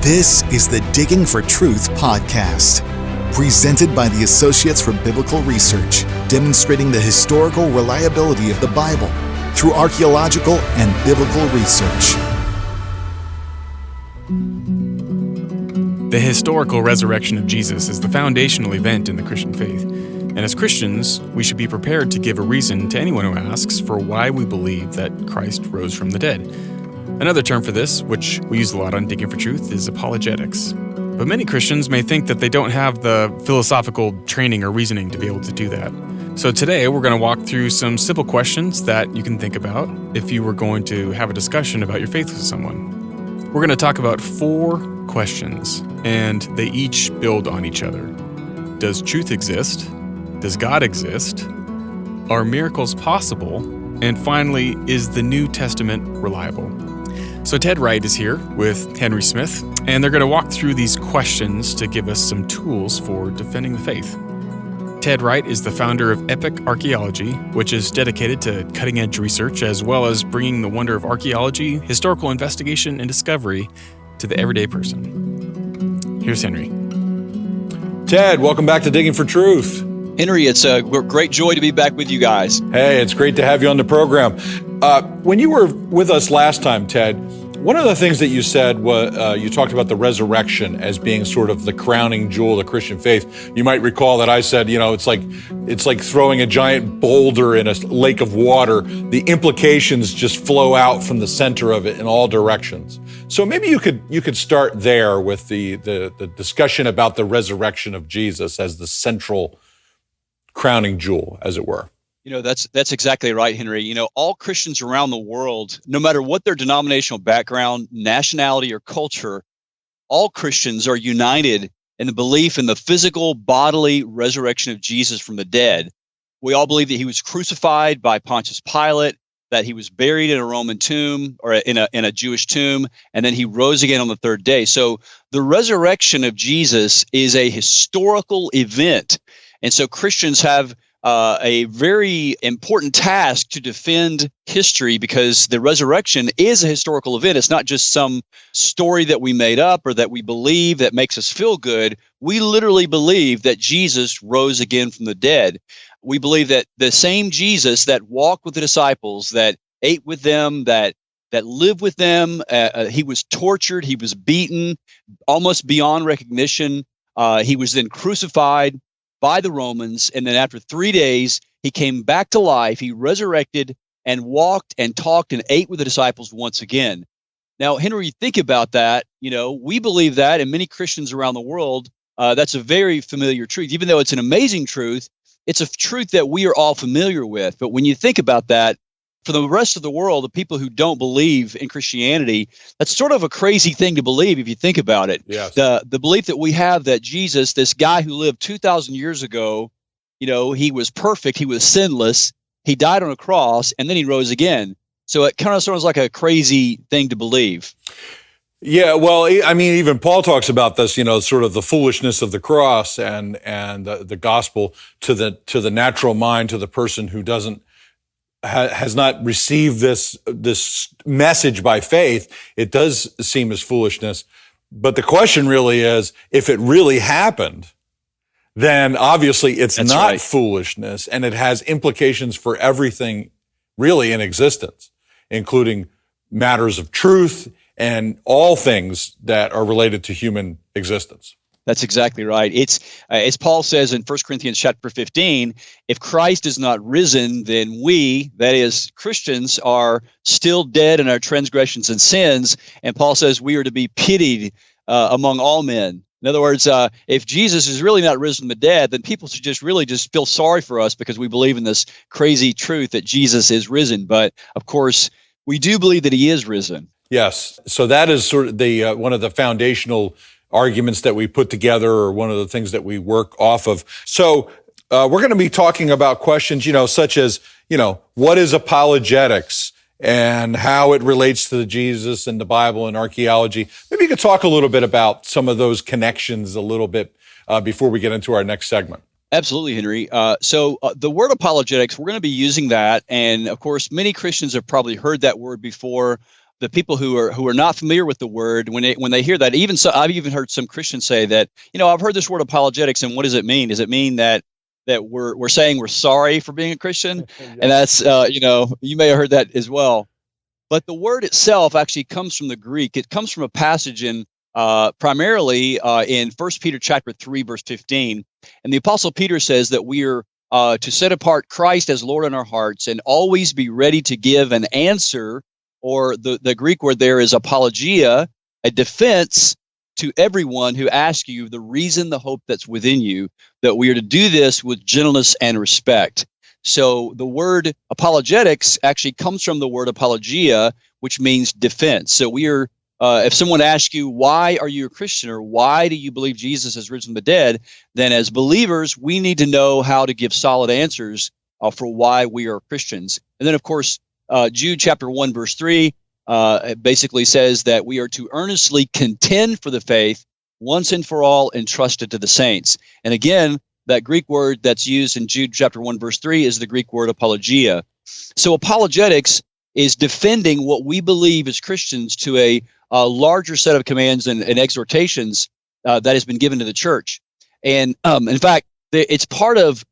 This is the Digging for Truth podcast, presented by the Associates for Biblical Research, demonstrating the historical reliability of the Bible through archaeological and biblical research. The historical resurrection of Jesus is the foundational event in the Christian faith. And as Christians, we should be prepared to give a reason to anyone who asks for why we believe that Christ rose from the dead. Another term for this, which we use a lot on Digging for Truth, is apologetics. But many Christians may think that they don't have the philosophical training or reasoning to be able to do that. So today, we're going to walk through some simple questions that you can think about if you were going to have a discussion about your faith with someone. We're going to talk about 4 questions, and they each build on each other. Does truth exist? Does God exist? Are miracles possible? And finally, is the New Testament reliable? So Ted Wright is here with Henry Smith, and they're going to walk through these questions to give us some tools for defending the faith. Ted Wright is the founder of Epic Archaeology, which is dedicated to cutting-edge research as well as bringing the wonder of archaeology, historical investigation, and discovery to the everyday person. Here's Henry. Ted, welcome back to Digging for Truth. Henry, it's a great joy to be back with you guys. Hey, it's great to have you on the program. When you were with us last time, Ted, one of the things that you said was you talked about the resurrection as being sort of the crowning jewel of the Christian faith. You might recall that I said, it's like throwing a giant boulder in a lake of water. The implications just flow out from the center of it in all directions. So maybe you could start there with the discussion about the resurrection of Jesus as the central crowning jewel, as it were. That's exactly right, Henry. All Christians around the world, no matter what their denominational background, nationality, or culture, all Christians are united in the belief in the physical, bodily resurrection of Jesus from the dead. We all believe that he was crucified by Pontius Pilate, that he was buried in a Roman tomb or in a Jewish tomb, and then he rose again on the 3rd day. So the resurrection of Jesus is a historical event. And so Christians have a very important task to defend history because the resurrection is a historical event. It's not just some story that we made up or that we believe that makes us feel good. We literally believe that Jesus rose again from the dead. We believe that the same Jesus that walked with the disciples, that ate with them, that lived with them, he was tortured, he was beaten almost beyond recognition. He was then crucified by the Romans, and then after 3 days, he came back to life. He resurrected and walked and talked and ate with the disciples once again. Now, Henry, think about that. We believe that, and many Christians around the world, that's a very familiar truth. Even though it's an amazing truth, it's a truth that we are all familiar with. But when you think about that, for the rest of the world, the people who don't believe in Christianity, that's sort of a crazy thing to believe if you think about it. Yes. The belief that we have that Jesus, this guy who lived 2,000 years ago, he was perfect, he was sinless, he died on a cross, and then he rose again. So it kind of sounds like a crazy thing to believe. Yeah, well, I mean, even Paul talks about this, sort of the foolishness of the cross and the gospel to the natural mind, to the person who has not received this message by faith. It does seem as foolishness. But the question really is, if it really happened, then obviously it's That's not right. foolishness, and it has implications for everything really in existence, including matters of truth and all things that are related to human existence. That's exactly right. It's as Paul says in 1 Corinthians chapter 15, if Christ is not risen, then we, that is Christians, are still dead in our transgressions and sins. And Paul says we are to be pitied among all men. In other words, if Jesus is really not risen from the dead, then people should just feel sorry for us because we believe in this crazy truth that Jesus is risen. But of course, we do believe that he is risen. Yes. So that is sort of the one of the foundational arguments that we put together, or one of the things that we work off of. So we're going to be talking about questions, such as, what is apologetics and how it relates to Jesus and the Bible and archaeology. Maybe you could talk a little bit about some of those connections a little bit before we get into our next segment. Absolutely, Henry. So the word apologetics, we're going to be using that. And of course, many Christians have probably heard that word before. the people who are not familiar with the word, when they hear that, I've even heard some Christians say that, I've heard this word apologetics, and what does it mean? Does it mean that we're saying we're sorry for being a Christian? And that's you may have heard that as well. But the word itself actually comes from the Greek. It comes from a passage in primarily in 1 Peter chapter 3, verse 15. And the Apostle Peter says that we are to set apart Christ as Lord in our hearts and always be ready to give an answer, or the Greek word there is apologia, a defense to everyone who asks you the reason, the hope that's within you, that we are to do this with gentleness and respect. So the word apologetics actually comes from the word apologia, which means defense. So we are, if someone asks you, why are you a Christian, or why do you believe Jesus has risen from the dead, then as believers, we need to know how to give solid answers for why we are Christians. And then, of course, Jude chapter 1, verse 3 basically says that we are to earnestly contend for the faith once and for all entrusted to the saints. And again, that Greek word that's used in Jude chapter 1, verse 3 is the Greek word apologia. So apologetics is defending what we believe as Christians to a larger set of commands and exhortations that has been given to the church. And in fact, it's part of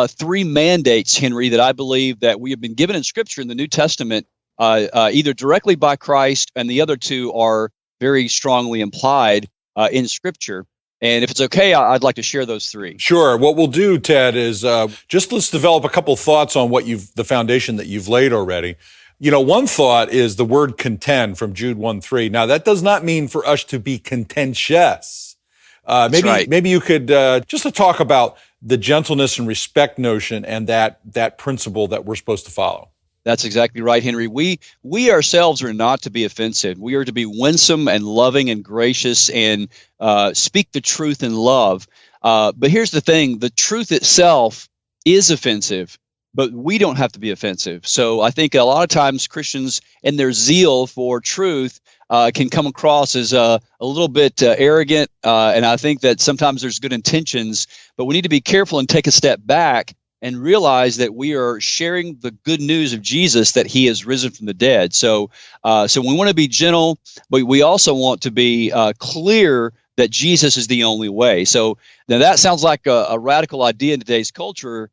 three mandates, Henry, that I believe that we have been given in Scripture in the New Testament, either directly by Christ, and the other two are very strongly implied in Scripture. And if it's okay, I'd like to share those three. Sure. What we'll do, Ted, is let's develop a couple thoughts on the foundation that you've laid already. One thought is the word contend from Jude 1:3. Now, that does not mean for us to be contentious. Maybe you could just to talk about the gentleness and respect notion and that principle that we're supposed to follow. That's exactly right, Henry. We ourselves are not to be offensive. We are to be winsome and loving and gracious and speak the truth in love. But here's the thing. The truth itself is offensive, but we don't have to be offensive. So I think a lot of times Christians in their zeal for truth can come across as a little bit arrogant. And I think that sometimes there's good intentions, but we need to be careful and take a step back and realize that we are sharing the good news of Jesus, that he has risen from the dead. So we want to be gentle, but we also want to be clear that Jesus is the only way. So now that sounds like a radical idea in today's culture,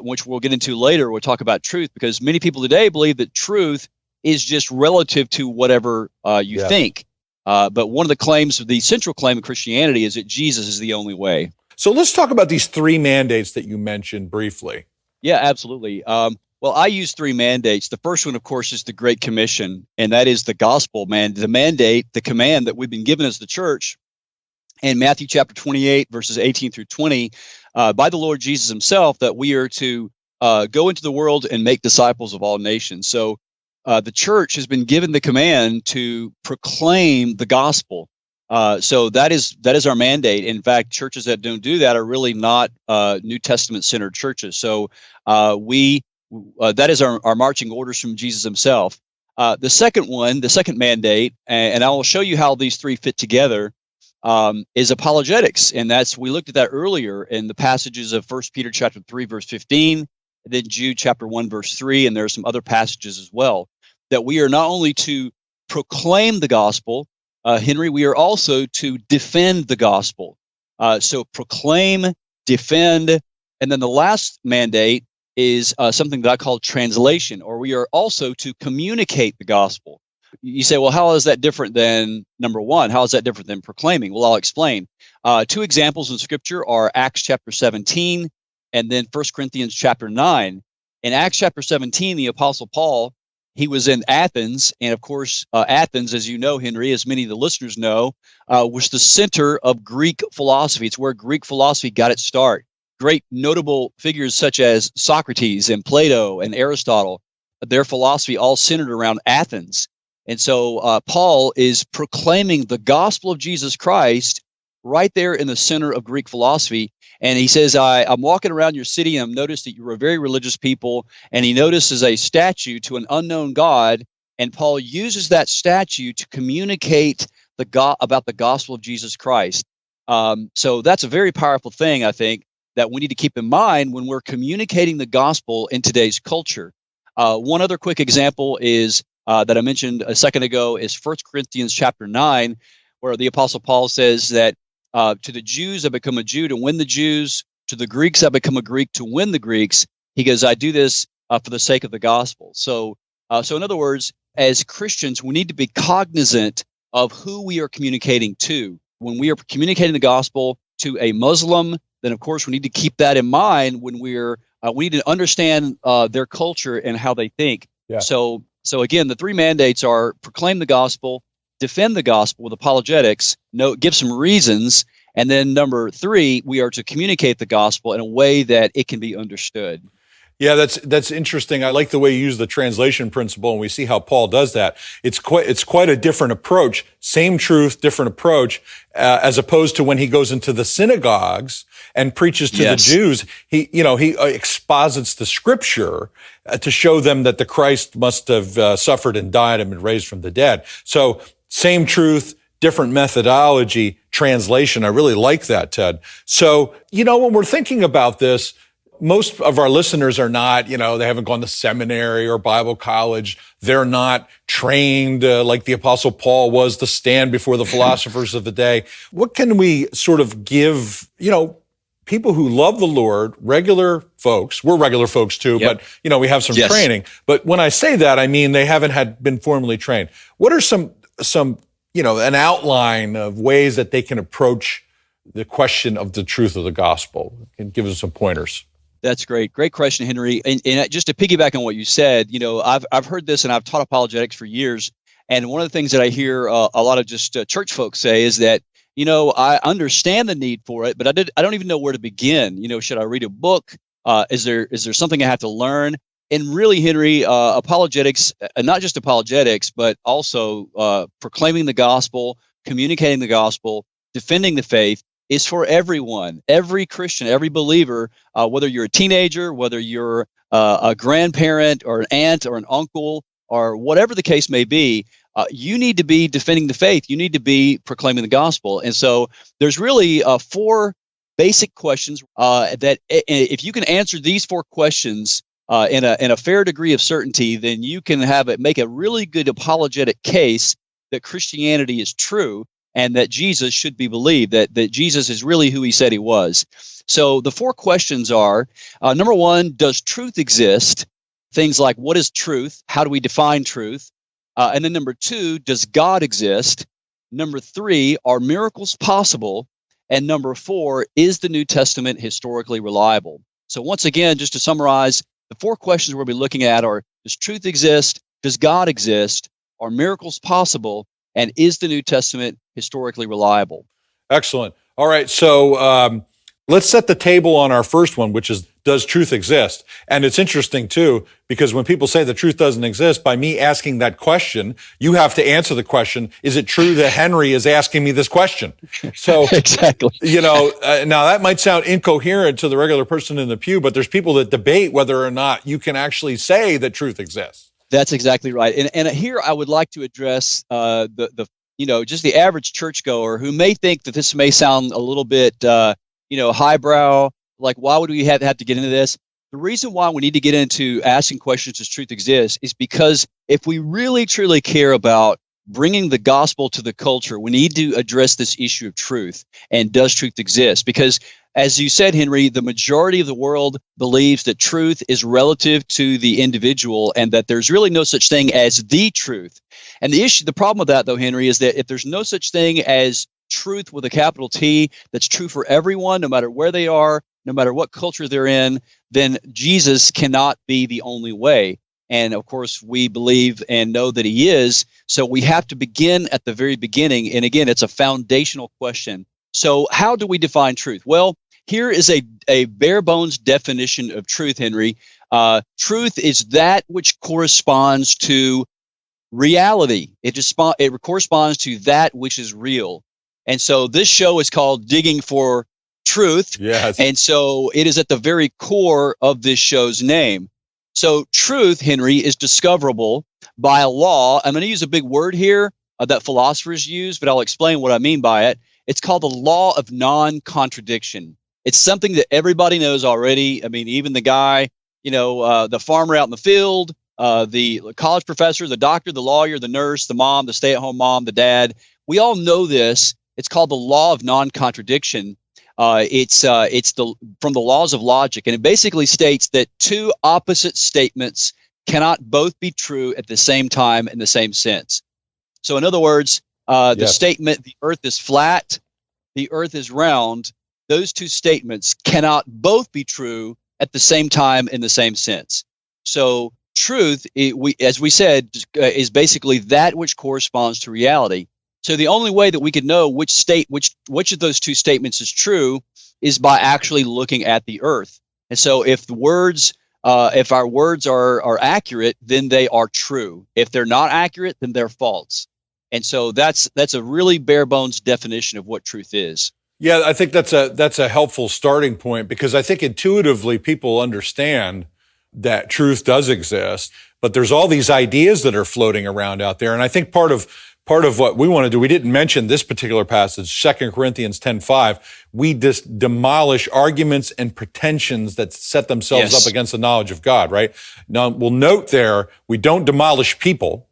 which we'll get into later. We'll talk about truth, because many people today believe that truth is just relative to whatever you think. But one of the central claim of Christianity is that Jesus is the only way. So let's talk about these three mandates that you mentioned briefly. Yeah, absolutely. Well, I use three mandates. The first one, of course, is the Great Commission, and that is the gospel, the mandate, the command that we've been given as the church in Matthew chapter 28, verses 18 through 20, by the Lord Jesus himself, that we are to go into the world and make disciples of all nations. So the church has been given the command to proclaim the gospel. So that is our mandate. In fact, churches that don't do that are really not New Testament centered churches. So that is our marching orders from Jesus himself. The second mandate, and I will show you how these three fit together, is apologetics, and we looked at that earlier in the passages of 1 Peter chapter 3, verse 15, and then Jude chapter 1, verse 3, and there are some other passages as well, that we are not only to proclaim the gospel, Henry, we are also to defend the gospel. So proclaim, defend, and then the last mandate is something that I call translation, or we are also to communicate the gospel. You say, well, how is that different than number one? How is that different than proclaiming? Well, I'll explain. Two examples in Scripture are Acts chapter 17 and then 1 Corinthians chapter 9. In Acts chapter 17, the Apostle Paul, he was in Athens, and of course, Athens, as you know, Henry, as many of the listeners know, was the center of Greek philosophy. It's where Greek philosophy got its start. Great notable figures such as Socrates and Plato and Aristotle, their philosophy all centered around Athens. And so Paul is proclaiming the gospel of Jesus Christ right there in the center of Greek philosophy. And he says, I'm walking around your city, and I've noticed that you're a very religious people. And he notices a statue to an unknown God. And Paul uses that statue to communicate about the gospel of Jesus Christ. So that's a very powerful thing, I think, that we need to keep in mind when we're communicating the gospel in today's culture. One other quick example is that I mentioned a second ago is 1 Corinthians chapter 9, where the Apostle Paul says that to the Jews I become a Jew to win the Jews, to the Greeks I become a Greek to win the Greeks. He goes, I do this for the sake of the gospel. So in other words, as Christians, we need to be cognizant of who we are communicating to. When we are communicating the gospel to a Muslim, then of course we need to keep that in mind when we need to understand their culture and how they think. Yeah. So again, the three mandates are proclaim the gospel, defend the gospel with apologetics, give some reasons, and then number 3, we are to communicate the gospel in a way that it can be understood. Yeah, that's interesting. I like the way you use the translation principle, and we see how Paul does that. It's quite a different approach. Same truth, different approach, as opposed to when he goes into the synagogues and preaches to the Jews. He exposits the scripture to show them that the Christ must have suffered and died and been raised from the dead. So same truth, different methodology, translation. I really like that, Ted. So, when we're thinking about this, most of our listeners are not, they haven't gone to seminary or Bible college. They're not trained like the Apostle Paul was to stand before the philosophers of the day. What can we sort of give, people who love the Lord, regular folks? We're regular folks too, but, we have some training. But when I say that, I mean they haven't been formally trained. What are some an outline of ways that they can approach the question of the truth of the gospel? And give us some pointers. That's great. Great question, Henry. And just to piggyback on what you said, I've heard this and I've taught apologetics for years. And one of the things that I hear a lot of just church folks say is that, I understand the need for it, but I don't even know where to begin. Should I read a book? Is there something I have to learn? And really, Henry, apologetics, not just apologetics, but also proclaiming the gospel, communicating the gospel, defending the faith, is for everyone, every Christian, every believer, whether you're a teenager, whether you're a grandparent or an aunt or an uncle or whatever the case may be, you need to be defending the faith. You need to be proclaiming the gospel. And so there's really 4 basic questions that if you can answer these 4 questions in a fair degree of certainty, then you can make a really good apologetic case that Christianity is true and that Jesus should be believed, that Jesus is really who he said he was. So the 4 questions are, number 1, does truth exist? Things like, what is truth? How do we define truth? And then number 2, does God exist? Number 3, are miracles possible? And number 4, is the New Testament historically reliable? So once again, just to summarize, the 4 questions we'll be looking at are, does truth exist? Does God exist? Are miracles possible? And is the New Testament historically reliable? Excellent. All right. So let's set the table on our first one, which is, does truth exist? And it's interesting, too, because when people say the truth doesn't exist, by me asking that question, you have to answer the question, is it true that Henry is asking me this question? So, exactly. Now that might sound incoherent to the regular person in the pew, but there's people that debate whether or not you can actually say that truth exists. That's exactly right. And here I would like to address just the average churchgoer who may think that this may sound a little bit, highbrow. Like, why would we have to get into this? The reason why we need to get into asking questions, does truth exist, is because if we really, truly care about bringing the gospel to the culture, we need to address this issue of truth. And does truth exist? Because as you said, Henry, the majority of the world believes that truth is relative to the individual and that there's really no such thing as the truth. And the problem with that, though, Henry, is that if there's no such thing as truth with a capital T that's true for everyone, no matter where they are, no matter what culture they're in, then Jesus cannot be the only way. And of course, we believe and know that he is. So we have to begin at the very beginning. And again, it's a foundational question. So how do we define truth? Well, here is a bare bones definition of truth, Henry. Truth is that which corresponds to reality. It corresponds to that which is real. And so this show is called Digging for Truth. Yes. And so it is at the very core of this show's name. So truth, Henry, is discoverable by a law. I'm going to use a big word here that philosophers use, but I'll explain what I mean by it. It's called the law of non-contradiction. It's something that everybody knows already. I mean, even the guy, the farmer out in the field, the college professor, the doctor, the lawyer, the nurse, the mom, the stay-at-home mom, the dad. We all know this. It's called the law of non-contradiction. It's from the laws of logic, and it basically states that two opposite statements cannot both be true at the same time in the same sense. So in other words, the statement, the earth is flat, the earth is round, those two statements cannot both be true at the same time in the same sense. So truth, as we said, is basically that which corresponds to reality. So the only way that we could know which of those two statements is true is by actually looking at the earth. And so if our words are accurate, then they are true. If they're not accurate, then they're false. And so that's a really bare bones definition of what truth is. Yeah, I think that's a helpful starting point, because I think intuitively people understand that truth does exist, but there's all these ideas that are floating around out there. And I think part of what we want to do, we didn't mention this particular passage, 2 Corinthians 10:5. We just demolish arguments and pretensions that set themselves up against the knowledge of God, right? Now, we'll note there, we don't demolish people,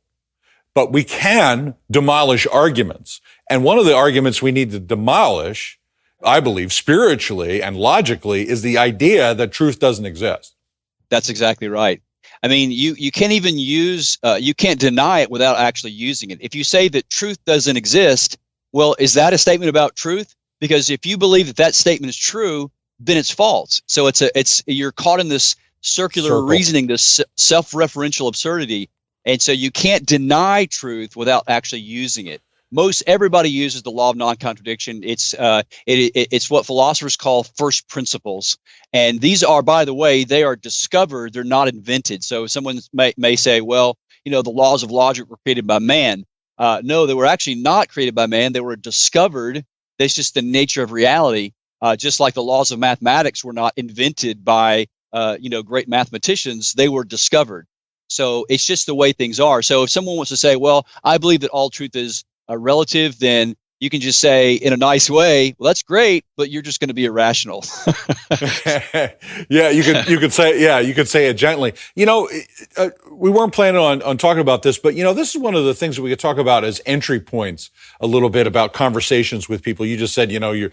but we can demolish arguments. And one of the arguments we need to demolish, I believe, spiritually and logically, is the idea that truth doesn't exist. That's exactly right. I mean, you can't even you can't deny it without actually using it. If you say that truth doesn't exist, well, is that a statement about truth? Because if you believe that statement is true, then it's false. So you're caught in this circular reasoning, this self-referential absurdity. And so you can't deny truth without actually using it. Everybody uses the law of non-contradiction. It's what philosophers call first principles. And these are, by the way, they are discovered, they're not invented. So someone may say, well, the laws of logic were created by man. No, they were actually not created by man. They were discovered. That's just the nature of reality. Just like the laws of mathematics were not invented by, great mathematicians, they were discovered. So it's just the way things are. So if someone wants to say, well, I believe that all truth is relative, then you can just say in a nice way, well, that's great, but you're just going to be irrational. Yeah, you could say it gently. We weren't planning on talking about this, but this is one of the things that we could talk about as entry points a little bit about conversations with people. You just said, you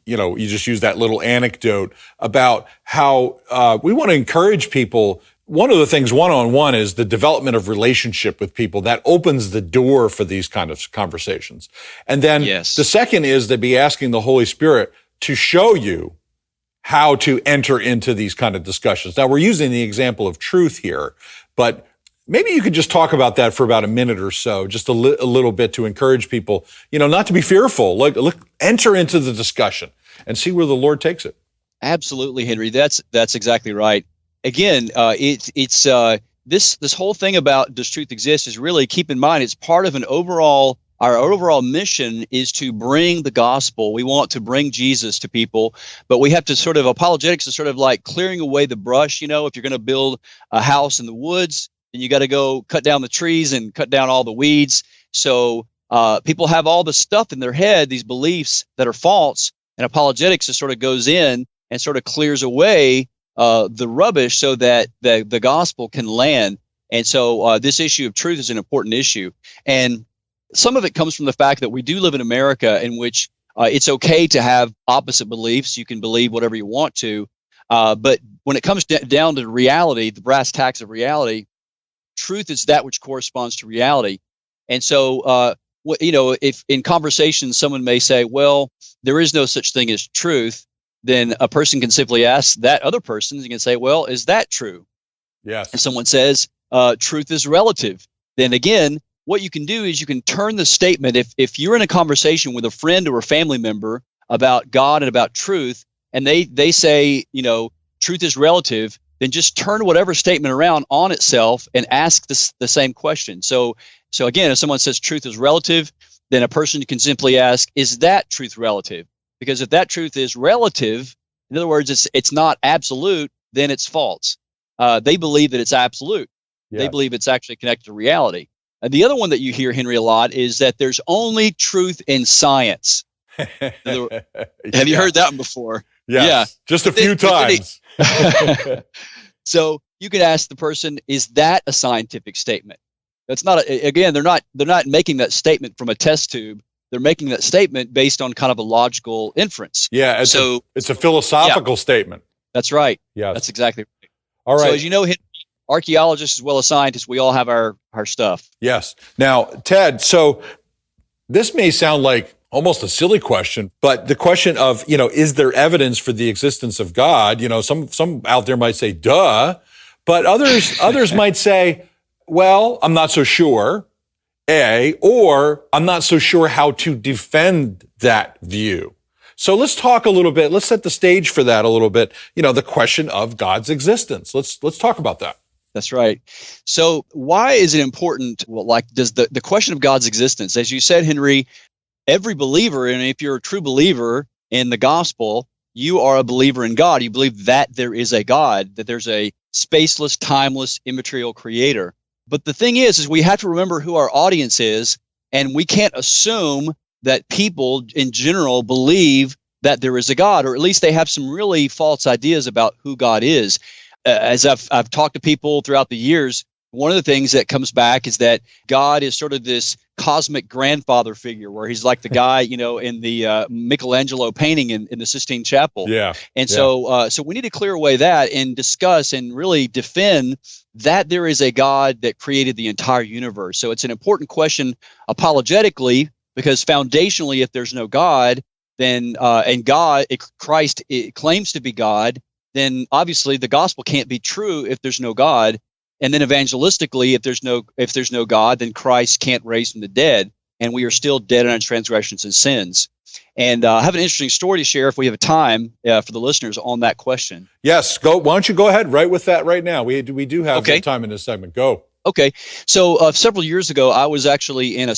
just used that little anecdote about how we want to encourage people. One of the things one-on-one is the development of relationship with people that opens the door for these kind of conversations. And then the second is to be asking the Holy Spirit to show you how to enter into these kind of discussions. Now, we're using the example of truth here, but maybe you could just talk about that for about a minute or so, just a little bit, to encourage people, not to be fearful. Look, enter into the discussion and see where the Lord takes it. Absolutely, Henry. That's exactly right. Again, this whole thing about does truth exist is really, keep in mind, it's part of our overall mission is to bring the gospel. We want to bring Jesus to people, but we have to apologetics is sort of like clearing away the brush. If you're going to build a house in the woods, then you got to go cut down the trees and cut down all the weeds. So people have all the stuff in their head, these beliefs that are false, and apologetics just sort of goes in and sort of clears away the rubbish so that the gospel can land. And so this issue of truth is an important issue. And some of it comes from the fact that we do live in America, in which it's okay to have opposite beliefs. You can believe whatever you want to. But when it comes down to reality, the brass tacks of reality, truth is that which corresponds to reality. And so, if in conversation someone may say, well, there is no such thing as truth, then a person can simply ask that other person, and can say, well, is that true? Yes. And someone says, truth is relative. Then again, what you can do is you can turn the statement. If you're in a conversation with a friend or a family member about God and about truth, and they say, truth is relative, then just turn whatever statement around on itself and ask the same question. So again, if someone says truth is relative, then a person can simply ask, is that truth relative? Because if that truth is relative, in other words, it's not absolute, then it's false. They believe that it's absolute. Yes. They believe it's actually connected to reality. And the other one that you hear, Henry, a lot is that there's only truth in science. Have you heard that one before? Yes. Yeah. Just a few times. So you could ask the person, is that a scientific statement? That's not, again, they're not making that statement from a test tube. They're making that statement based on kind of a logical inference. Yeah, it's a philosophical statement. That's right. Yeah, that's exactly right. All right. So as you know, archaeologists as well as scientists, we all have our stuff. Yes. Now, Ted, so this may sound like almost a silly question, but the question of, is there evidence for the existence of God? Some out there might say, duh, but others might say, well, I'm not so sure, or I'm not so sure how to defend that view. So let's talk a little bit. Let's set the stage for that a little bit. The question of God's existence. Let's talk about that. That's right. So why is it important? Well, does the question of God's existence, as you said, Henry, every believer, and if you're a true believer in the gospel, you are a believer in God. You believe that there is a God, that there's a spaceless, timeless, immaterial creator. But the thing is we have to remember who our audience is, and we can't assume that people in general believe that there is a God, or at least they have some really false ideas about who God is. As I've talked to people throughout the years, one of the things that comes back is that God is sort of this cosmic grandfather figure, where he's like the guy, in the Michelangelo painting in the Sistine Chapel. Yeah. And so we need to clear away that and discuss and really defend that there is a God that created the entire universe. So it's an important question apologetically, because foundationally, if there's no God, then Christ claims to be God, then obviously the gospel can't be true if there's no God. And then evangelistically, if there's no God, then Christ can't raise from the dead, and we are still dead in our transgressions and sins. And I have an interesting story to share if we have time for the listeners on that question. Yes, go. Why don't you go ahead right with that right now? We do have time in this segment. Go. Okay. So several years ago, I was actually in a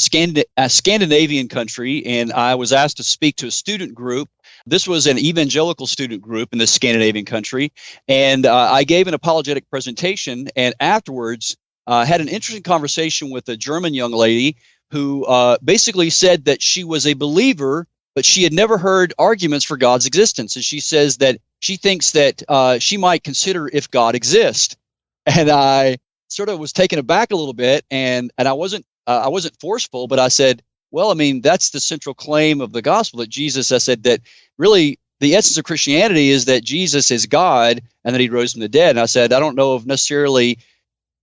Scandinavian country, and I was asked to speak to a student group. This was an evangelical student group in this Scandinavian country, and I gave an apologetic presentation, and afterwards had an interesting conversation with a German young lady who basically said that she was a believer, but she had never heard arguments for God's existence, and she says that she thinks that she might consider if God exists. And I sort of was taken aback a little bit, and I wasn't forceful, but I said, well, I mean, that's the central claim of the gospel, that Jesus, I said that really the essence of Christianity is that Jesus is God and that he rose from the dead. And I said, I don't know if necessarily,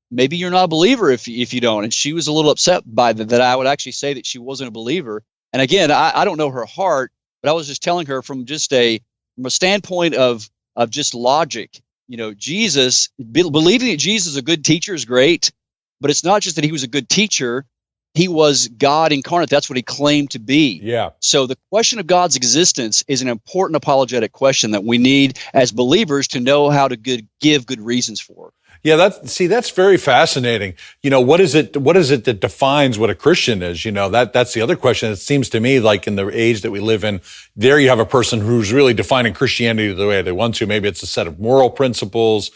maybe you're not a believer if you don't. And she was a little upset by that I would actually say that she wasn't a believer. And again, I don't know her heart, but I was just telling her from a standpoint of just logic. Jesus, believing that Jesus is a good teacher is great, but it's not just that he was a good teacher. He was God incarnate. That's what he claimed to be. Yeah. So the question of God's existence is an important apologetic question that we need as believers to know how to give good reasons for. Yeah, that's very fascinating. What is it that defines what a Christian is? That's the other question. It seems to me like in the age that we live in, there you have a person who's really defining Christianity the way they want to. Maybe it's a set of moral principles.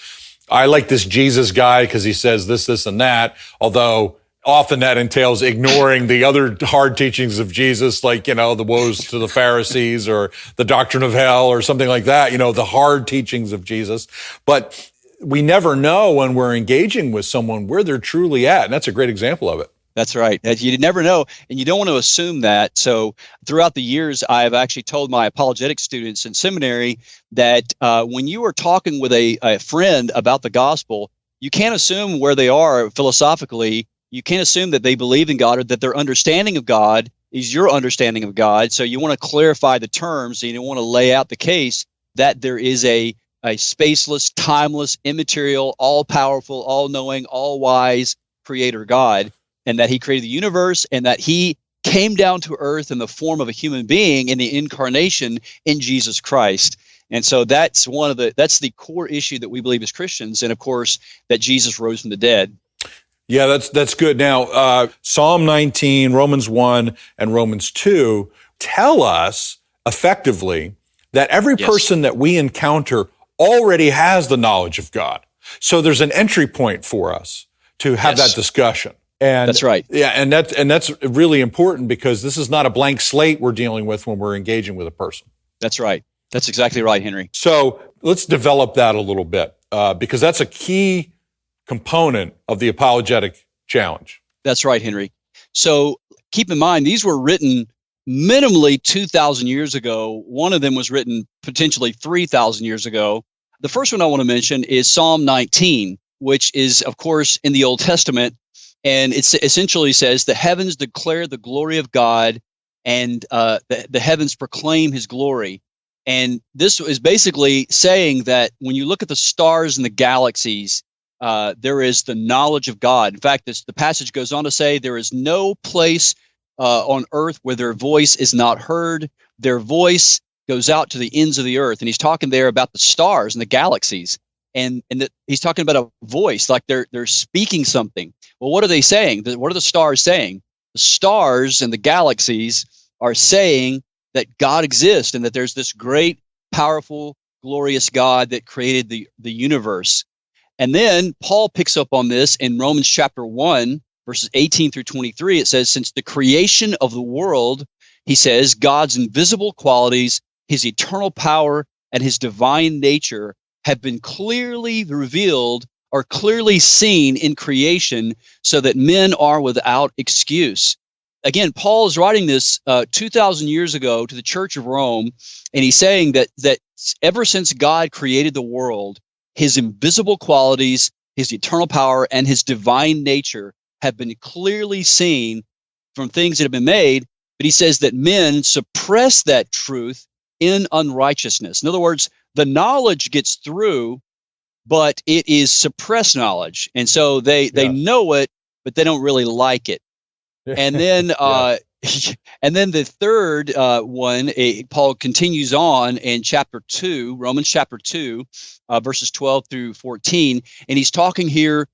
I like this Jesus guy because he says this, and that, although often that entails ignoring the other hard teachings of Jesus, like, the woes to the Pharisees or the doctrine of hell or something like that, the hard teachings of Jesus. But we never know when we're engaging with someone where they're truly at. And that's a great example of it. That's right. You never know, and you don't want to assume that. So throughout the years, I've actually told my apologetic students in seminary that when you are talking with a friend about the gospel, you can't assume where they are philosophically. You can't assume that they believe in God or that their understanding of God is your understanding of God. So you want to clarify the terms, and you want to lay out the case that there is a spaceless, timeless, immaterial, all-powerful, all-knowing, all-wise creator God, and that he created the universe, and that he came down to earth in the form of a human being in the incarnation in Jesus Christ. And so that's the core issue that we believe as Christians, and of course that Jesus rose from the dead. Yeah, that's good. Now, Psalm 19, Romans 1, and Romans 2 tell us effectively that every person that we encounter already has the knowledge of God. So there's an entry point for us to have that discussion. And that's right. Yeah, and that's really important because this is not a blank slate we're dealing with when we're engaging with a person. That's right. That's exactly right, Henry. So let's develop that a little bit. because that's a key component of the apologetic challenge. That's right, Henry. So keep in mind, these were written minimally 2,000 years ago. One of them was written potentially 3,000 years ago. The first one I want to mention is Psalm 19, which is, of course, in the Old Testament. And it essentially says, the heavens declare the glory of God, and the heavens proclaim his glory. And this is basically saying that when you look at the stars and the galaxies, there is the knowledge of God. In fact, the passage goes on to say there is no place on earth where their voice is not heard. Their voice goes out to the ends of the earth. And he's talking there about the stars and the galaxies. And he's talking about a voice, like they're speaking something. Well, what are they saying? What are the stars saying? The stars and the galaxies are saying that God exists and that there's this great, powerful, glorious God that created the universe. And then Paul picks up on this in Romans chapter 1, verses 18 through 23. It says, since the creation of the world, he says, God's invisible qualities, his eternal power, and his divine nature have been clearly revealed or clearly seen in creation, so that men are without excuse. Again, Paul is writing this 2,000 years ago to the Church of Rome, and he's saying that ever since God created the world, his invisible qualities, his eternal power, and his divine nature have been clearly seen from things that have been made. But he says that men suppress that truth in unrighteousness. In other words, the knowledge gets through, but it is suppressed knowledge. And so they know it, but they don't really like it. And then and then the third one, Paul continues on in chapter 2, Romans chapter 2, verses 12 through 14. And he's talking here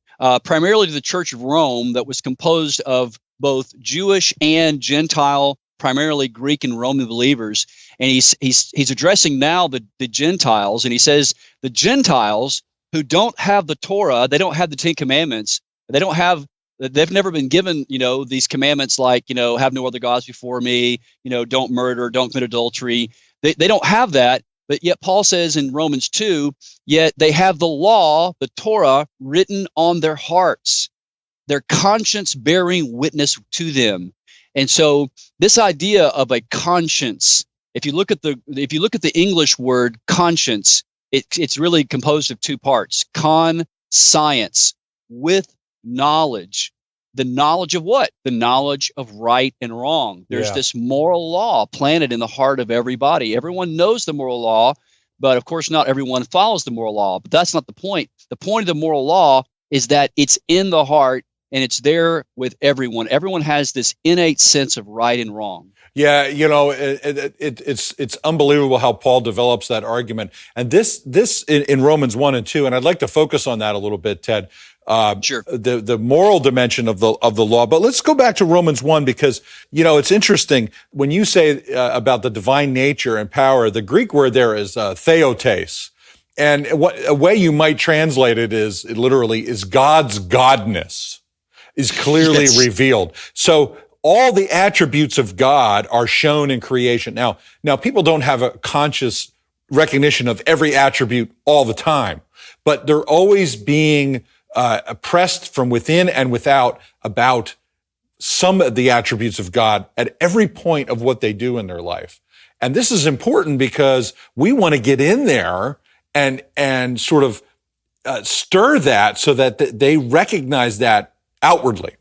primarily to the Church of Rome that was composed of both Jewish and Gentile, primarily Greek and Roman believers. And he's addressing now the Gentiles. And he says the Gentiles who don't have the Torah, they don't have the Ten Commandments, they've never been given, these commandments like, have no other gods before me, don't murder, don't commit adultery. They don't have that. But yet Paul says in Romans 2, yet they have the law, the Torah, written on their hearts, their conscience bearing witness to them. And so this idea of a conscience, if you look at the English word conscience, it's really composed of two parts: science, with knowledge. The knowledge of what? The knowledge of right and wrong. There's this moral law planted in the heart of everybody. Everyone knows the moral law, but of course not everyone follows the moral law. But that's not the point. The point of the moral law is that it's in the heart and it's there with everyone. Everyone has this innate sense of right and wrong. Yeah, it's unbelievable how Paul develops that argument. And this in Romans 1 and 2, and I'd like to focus on that a little bit, Ted. Sure. The moral dimension of the law. But let's go back to Romans 1, because, it's interesting when you say about the divine nature and power, the Greek word there is theotes. And a way you might translate it is, it literally is God's godness is clearly revealed. So all the attributes of God are shown in creation. Now people don't have a conscious recognition of every attribute all the time, but they're always being oppressed from within and without about some of the attributes of God at every point of what they do in their life. And this is important because we want to get in there and sort of stir that so that they recognize that outwardly.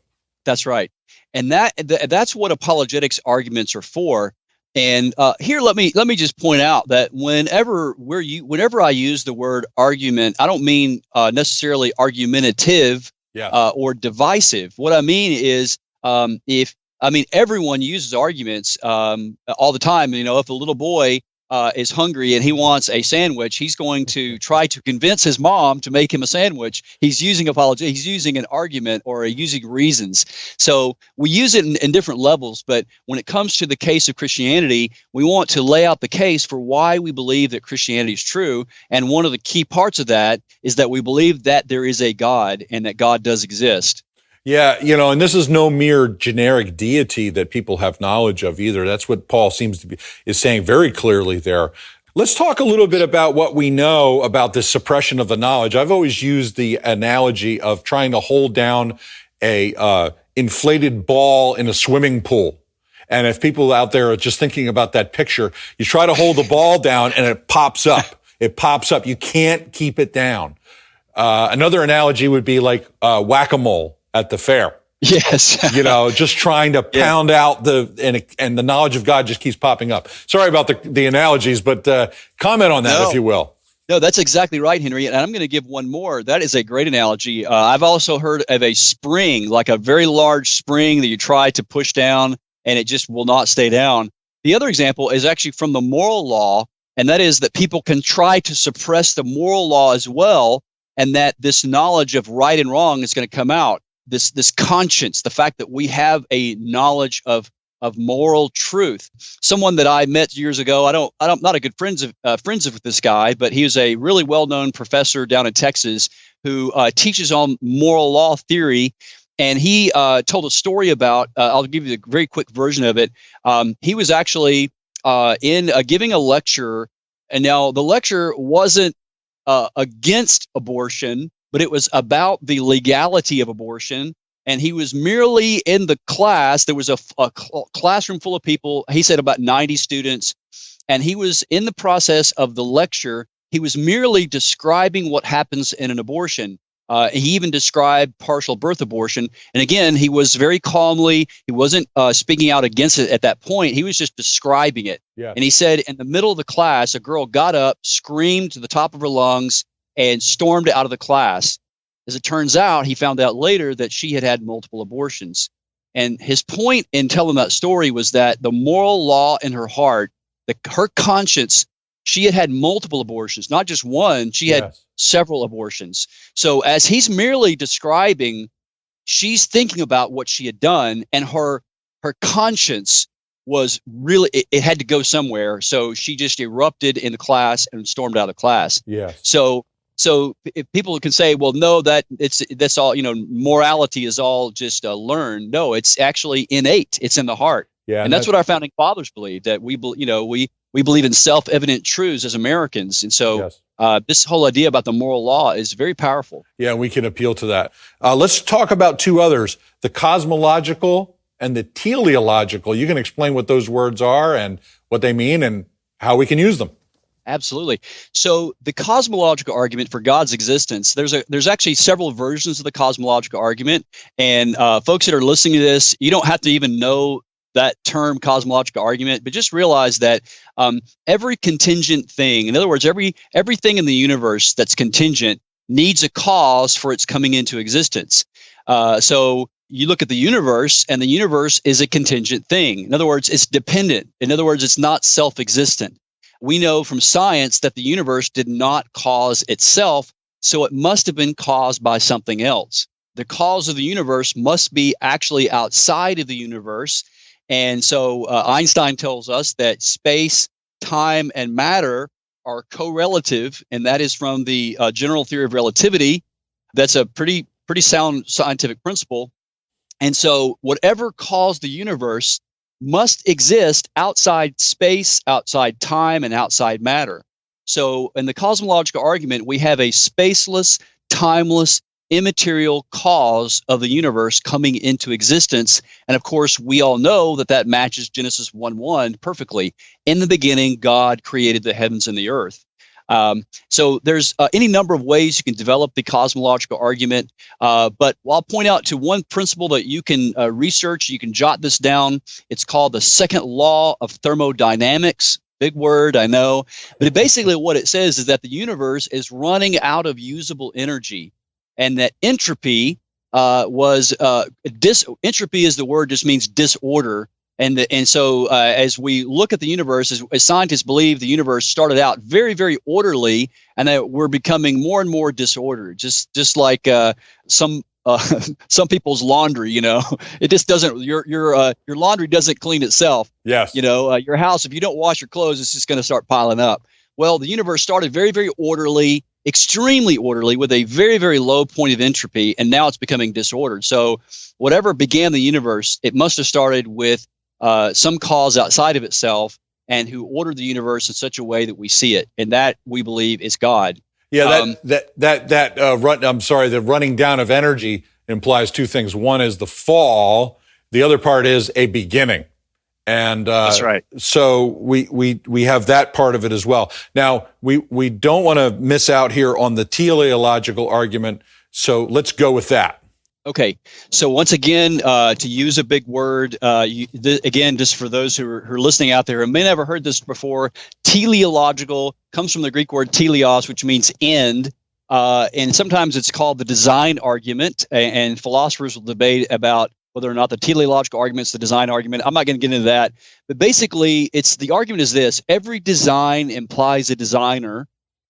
That's right. And that's what apologetics arguments are for. And here, let me just point out that whenever I use the word argument, I don't mean necessarily argumentative or divisive. What I mean is, everyone uses arguments all the time. If a little boy is hungry and he wants a sandwich, he's going to try to convince his mom to make him a sandwich. He's using apology. He's using an argument or using reasons. So we use it in different levels. But when it comes to the case of Christianity, we want to lay out the case for why we believe that Christianity is true. And one of the key parts of that is that we believe that there is a God and that God does exist. Yeah, and this is no mere generic deity that people have knowledge of either. That's what Paul is saying very clearly there. Let's talk a little bit about what we know about this suppression of the knowledge. I've always used the analogy of trying to hold down a inflated ball in a swimming pool. And if people out there are just thinking about that picture, you try to hold the ball down and it pops up. It pops up. You can't keep it down. Another analogy would be like whack-a-mole at the fair. Yes. Just trying to pound out and the knowledge of God just keeps popping up. Sorry about the analogies, but comment on that, if you will. No, that's exactly right, Henry. And I'm going to give one more. That is a great analogy. I've also heard of a spring, like a very large spring that you try to push down and it just will not stay down. The other example is actually from the moral law, and that is that people can try to suppress the moral law as well, and that this knowledge of right and wrong is going to come out. This conscience, the fact that we have a knowledge of moral truth. Someone that I met years ago, I'm not a good friends with this guy, but he was a really well-known professor down in Texas who teaches on moral law theory. And he told a story about, I'll give you the very quick version of it. He was actually giving a lecture, and now the lecture wasn't against abortion, but it was about the legality of abortion. And he was merely in the class. There was a classroom full of people. He said about 90 students. And he was in the process of the lecture. He was merely describing what happens in an abortion. He even described partial birth abortion. And again, he was very calmly, he wasn't speaking out against it at that point. He was just describing it. Yeah. And he said in the middle of the class, a girl got up, screamed to the top of her lungs, and stormed out of the class. As it turns out, he found out later that she had had multiple abortions. And his point in telling that story was that the moral law in her heart, her conscience, she had had multiple abortions, not just one. She had several abortions. So as he's merely describing, she's thinking about what she had done, and her conscience was really, it had to go somewhere. So she just erupted in the class and stormed out of class. Yes. So if people can say, well, no, that's all, morality is all just learned. No, it's actually innate. It's in the heart. Yeah, and that's what our founding fathers believed, that we believe in self-evident truths as Americans. And so this whole idea about the moral law is very powerful. Yeah, we can appeal to that. Let's talk about two others, the cosmological and the teleological. You can explain what those words are and what they mean and how we can use them. Absolutely. So the cosmological argument for God's existence, there's actually several versions of the cosmological argument. And folks that are listening to this, you don't have to even know that term cosmological argument, but just realize that every contingent thing, in other words, everything in the universe that's contingent needs a cause for its coming into existence. So you look at the universe, and the universe is a contingent thing. In other words, it's dependent. In other words, it's not self-existent. We know from science that the universe did not cause itself, so it must have been caused by something else. The cause of the universe must be actually outside of the universe. And so Einstein tells us that space, time, and matter are correlative, and that is from the general theory of relativity. That's a pretty sound scientific principle. And so whatever caused the universe must exist outside space, outside time, and outside matter. So in the cosmological argument, we have a spaceless, timeless, immaterial cause of the universe coming into existence. And of course, we all know that matches Genesis 1:1 perfectly. In the beginning, God created the heavens and the earth. So there's any number of ways you can develop the cosmological argument, but I'll point out to one principle that you can research. You can jot this down. It's called the second law of thermodynamics. Big word, I know. But basically what it says is that the universe is running out of usable energy, and that entropy entropy is the word, just means disorder. And so as we look at the universe, as scientists believe the universe started out very, very orderly, and that we're becoming more and more disordered, just like some people's laundry. It just doesn't. Your laundry doesn't clean itself. Yes. Your house, if you don't wash your clothes, it's just going to start piling up. Well, the universe started very, very orderly, extremely orderly, with a very, very low point of entropy, and now it's becoming disordered. So whatever began the universe, it must have started with some cause outside of itself, and who ordered the universe in such a way that we see it. And that, we believe, is God. Yeah, the running down of energy implies two things. One is the fall. The other part is a beginning. And that's right. So we have that part of it as well. Now, we don't want to miss out here on the teleological argument. So let's go with that. Okay. So once again, to use a big word, again, just for those who are listening out there who may never heard this before, teleological comes from the Greek word teleos, which means end. And sometimes it's called the design argument, and philosophers will debate about whether or not the teleological argument is the design argument. I'm not going to get into that. But basically, the argument is this: every design implies a designer.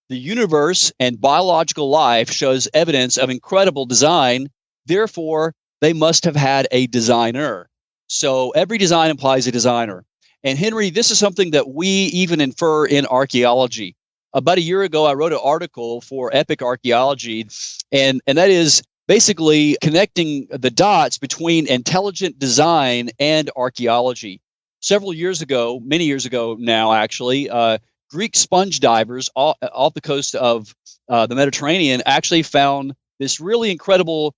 The universe and biological life shows evidence of incredible design. Therefore, they must have had a designer. So every design implies a designer. And Henry, this is something that we even infer in archaeology. About a year ago, I wrote an article for Epic Archaeology, and that is basically connecting the dots between intelligent design and archaeology. Several years ago, many years ago now, actually, Greek sponge divers off the coast of the Mediterranean actually found this really incredible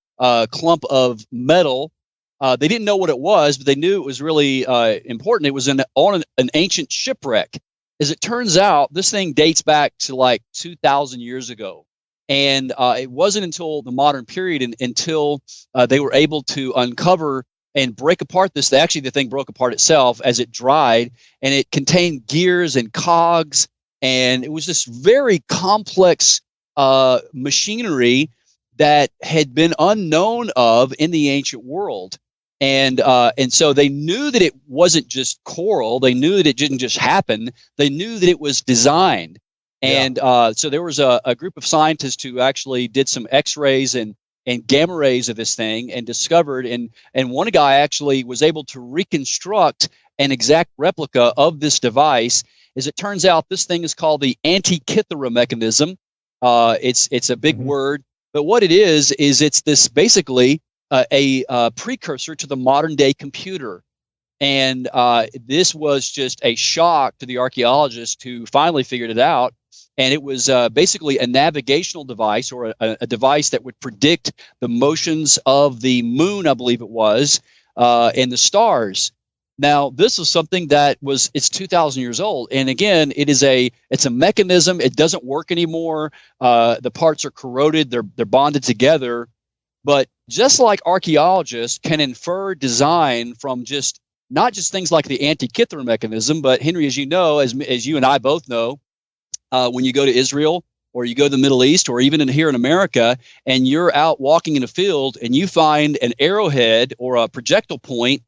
clump of metal. They didn't know what it was, but they knew it was really important. It was on an ancient shipwreck. As it turns out, this thing dates back to like 2,000 years ago. And it wasn't until the modern period until they were able to uncover and break apart this. Actually, the thing broke apart itself as it dried, and it contained gears and cogs. And it was this very complex machinery that had been unknown of in the ancient world. And so they knew that it wasn't just coral. They knew that it didn't just happen. They knew that it was designed. And so there was a group of scientists who actually did some X-rays and gamma rays of this thing and discovered, and one guy actually was able to reconstruct an exact replica of this device. As it turns out, this thing is called the Antikythera mechanism. It's a big word. But what it is it's this basically a precursor to the modern day computer. And this was just a shock to the archaeologists who finally figured it out. And it was basically a navigational device, or a device that would predict the motions of the moon, I believe it was, and the stars. Now, this is something it's 2,000 years old. And again, it's a mechanism. It doesn't work anymore. The parts are corroded. They're bonded together. But just like archaeologists can infer design from not just things like the Antikythera mechanism, but Henry, as you know, as you and I both know, when you go to Israel or you go to the Middle East or even here in America, and you're out walking in a field and you find an arrowhead or a projectile point,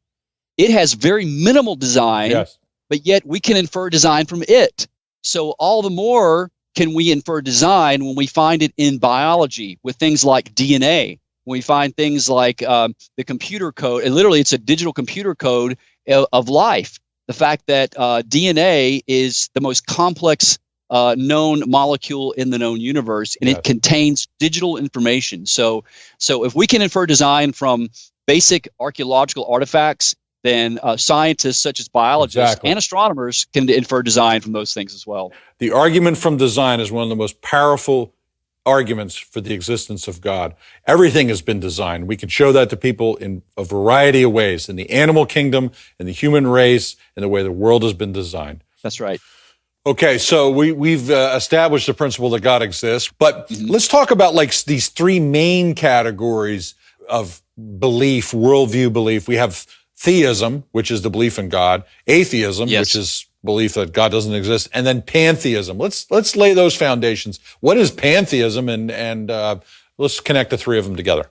it has very minimal design, yes, but yet we can infer design from it. So all the more can we infer design when we find it in biology with things like DNA. When we find things like the computer code, and literally it's a digital computer code of life. The fact that DNA is the most complex known molecule in the known universe, and it contains digital information. So if we can infer design from basic archaeological artifacts, then scientists such as biologists and astronomers can infer design from those things as well. The argument from design is one of the most powerful arguments for the existence of God. Everything has been designed. We can show that to people in a variety of ways, in the animal kingdom, in the human race, in the way the world has been designed. That's right. Okay, so we've established the principle that God exists, but let's talk about like these three main categories of belief, worldview belief. We have theism, which is the belief in God, atheism, which is belief that God doesn't exist, and then pantheism. Let's lay those foundations. What is pantheism, and let's connect the three of them together.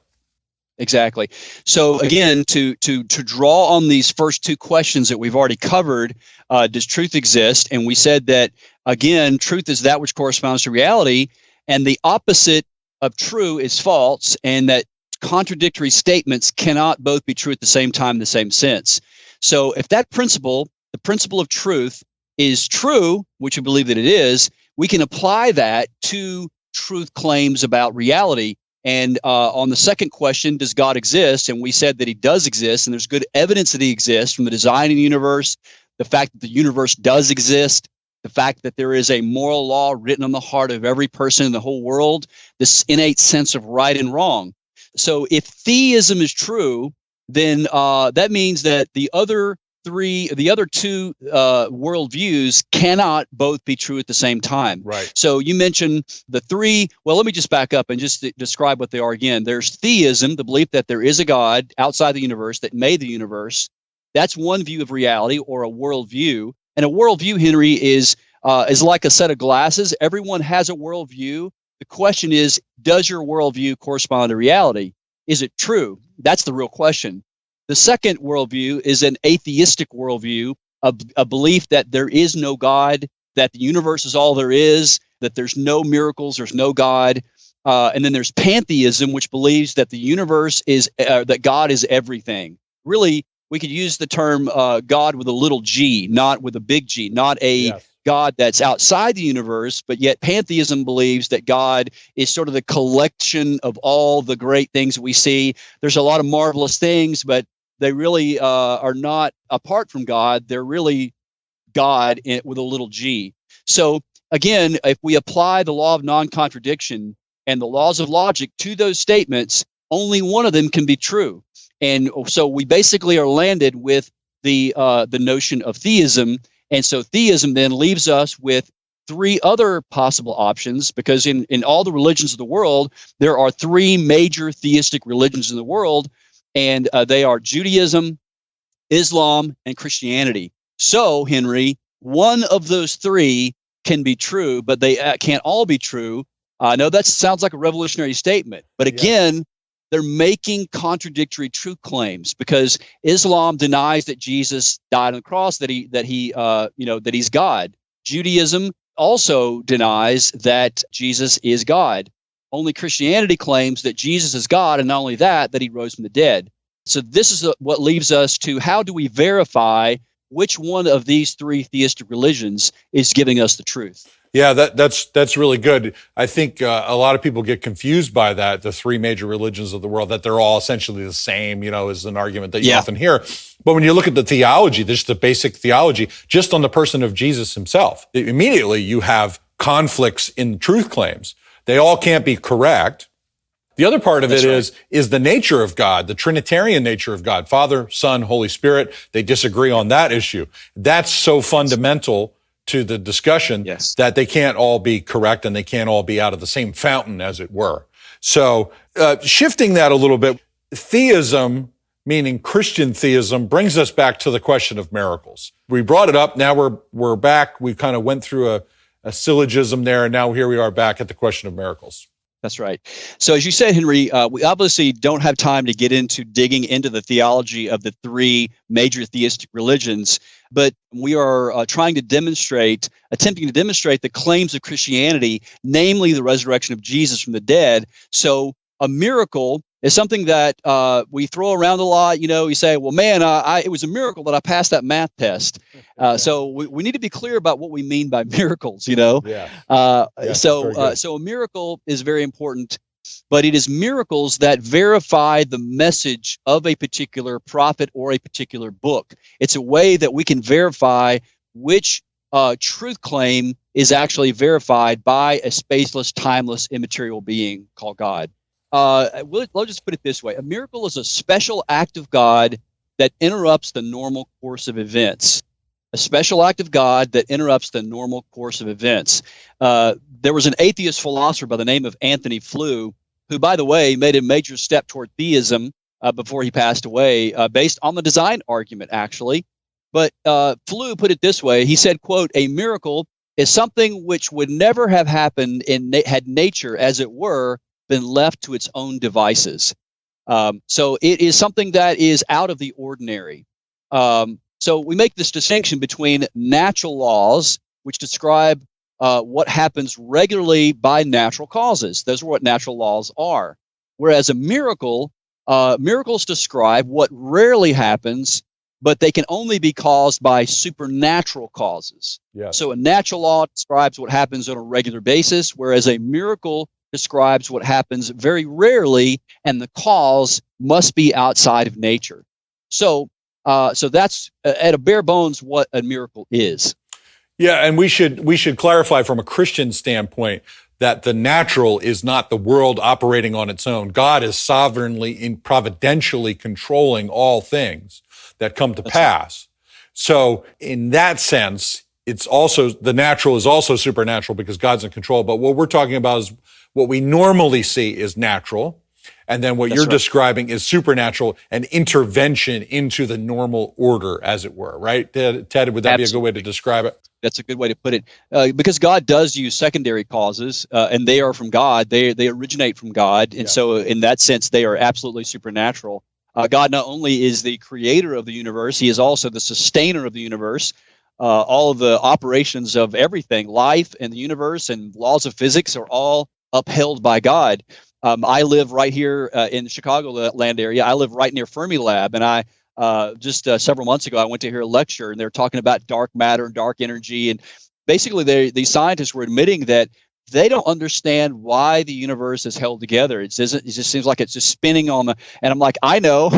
Exactly. So again, to draw on these first two questions that we've already covered, does truth exist? And we said that, again, truth is that which corresponds to reality, and the opposite of true is false, and that contradictory statements cannot both be true at the same time in the same sense. So if that principle, the principle of truth, is true, which we believe that it is, we can apply that to truth claims about reality. And on the second question, does God exist? And we said that he does exist, and there's good evidence that he exists from the design of the universe, the fact that the universe does exist, the fact that there is a moral law written on the heart of every person in the whole world, this innate sense of right and wrong. So if theism is true, then that means that the other two worldviews cannot both be true at the same time. Right. So you mentioned the three. Well, let me just back up and just describe what they are again. There's theism, the belief that there is a God outside the universe that made the universe. That's one view of reality, or a worldview. And a worldview, Henry, is like a set of glasses. Everyone has a worldview. The question is, does your worldview correspond to reality? Is it true? That's the real question. The second worldview is an atheistic worldview, a belief that there is no God, that the universe is all there is, that there's no miracles, there's no God. And then there's pantheism, which believes that the universe is, that God is everything. Really, we could use the term God with a little g, not with a big G, not a God that's outside the universe, but yet pantheism believes that God is sort of the collection of all the great things we see. There's a lot of marvelous things, but they really are not apart from God. They're really God with a little g. So again, if we apply the law of non-contradiction and the laws of logic to those statements, only one of them can be true. And so we basically are landed with the notion of theism. And so theism then leaves us with three other possible options, because in all the religions of the world, there are three major theistic religions in the world, and they are Judaism, Islam, and Christianity. So, Henry, one of those three can be true, but they can't all be true. I know that sounds like a revolutionary statement, but again, they're making contradictory truth claims, because Islam denies that Jesus died on the cross, that he's God. Judaism also denies that Jesus is God. Only Christianity claims that Jesus is God, and not only that he rose from the dead. So this is what leaves us to, how do we verify which one of these three theistic religions is giving us the truth? Yeah, that's really good. I think a lot of people get confused by that, the three major religions of the world, that they're all essentially the same, is an argument that you often hear. But when you look at the theology, just the basic theology, just on the person of Jesus himself, immediately you have conflicts in truth claims. They all can't be correct. The other part of it is the nature of God, the Trinitarian nature of God, Father, Son, Holy Spirit. They disagree on that issue. That's so fundamental to the discussion that they can't all be correct, and they can't all be out of the same fountain, as it were. So shifting that a little bit, theism, meaning Christian theism, brings us back to the question of miracles. We brought it up. Now we're back. We kind of went through a syllogism there, and now here we are back at the question of miracles. That's right. So as you said, Henry, we obviously don't have time to get into digging into the theology of the three major theistic religions, but we are attempting to demonstrate the claims of Christianity, namely the resurrection of Jesus from the dead. So a miracle is something that we throw around a lot. You say, well, man, it was a miracle that I passed that math test. So we need to be clear about what we mean by miracles, So a miracle is very important, but it is miracles that verify the message of a particular prophet or a particular book. It's a way that we can verify which truth claim is actually verified by a spaceless, timeless, immaterial being called God. We'll just put it this way. A miracle is a special act of God that interrupts the normal course of events. A special act of God that interrupts the normal course of events. There was an atheist philosopher by the name of Anthony Flew, who, by the way, made a major step toward theism before he passed away, based on the design argument, actually. But Flew put it this way. He said, quote, "A miracle is something which would never have happened had nature, as it were, been left to its own devices." So it is something that is out of the ordinary. So we make this distinction between natural laws, which describe what happens regularly by natural causes. Those are what natural laws are. Whereas a miracle, miracles describe what rarely happens, but they can only be caused by supernatural causes. Yes. So a natural law describes what happens on a regular basis, whereas a miracle describes what happens very rarely, and the cause must be outside of nature. So So that's at a bare bones what a miracle is. Yeah, and we should clarify from a Christian standpoint that the natural is not the world operating on its own. God is sovereignly and providentially controlling all things that come to pass. So in that sense, it's also, the natural is also supernatural because God's in control. But what we're talking about is what we normally see is natural. And then what you're describing is supernatural, an intervention into the normal order, as it were, right? Ted, would that be a good way to describe it? That's a good way to put it. Because God does use secondary causes, and they are from God. They originate from God. And so in that sense, they are absolutely supernatural. God not only is the creator of the universe, he is also the sustainer of the universe. All of the operations of everything, life and the universe and laws of physics are all upheld by God. I live right here in the Chicagoland area. I live right near Fermilab, and I just several months ago I went to hear a lecture, and they're talking about dark matter and dark energy, and basically these scientists were admitting that they don't understand why the universe is held together. It just seems like it's just spinning on the. And I'm like, I know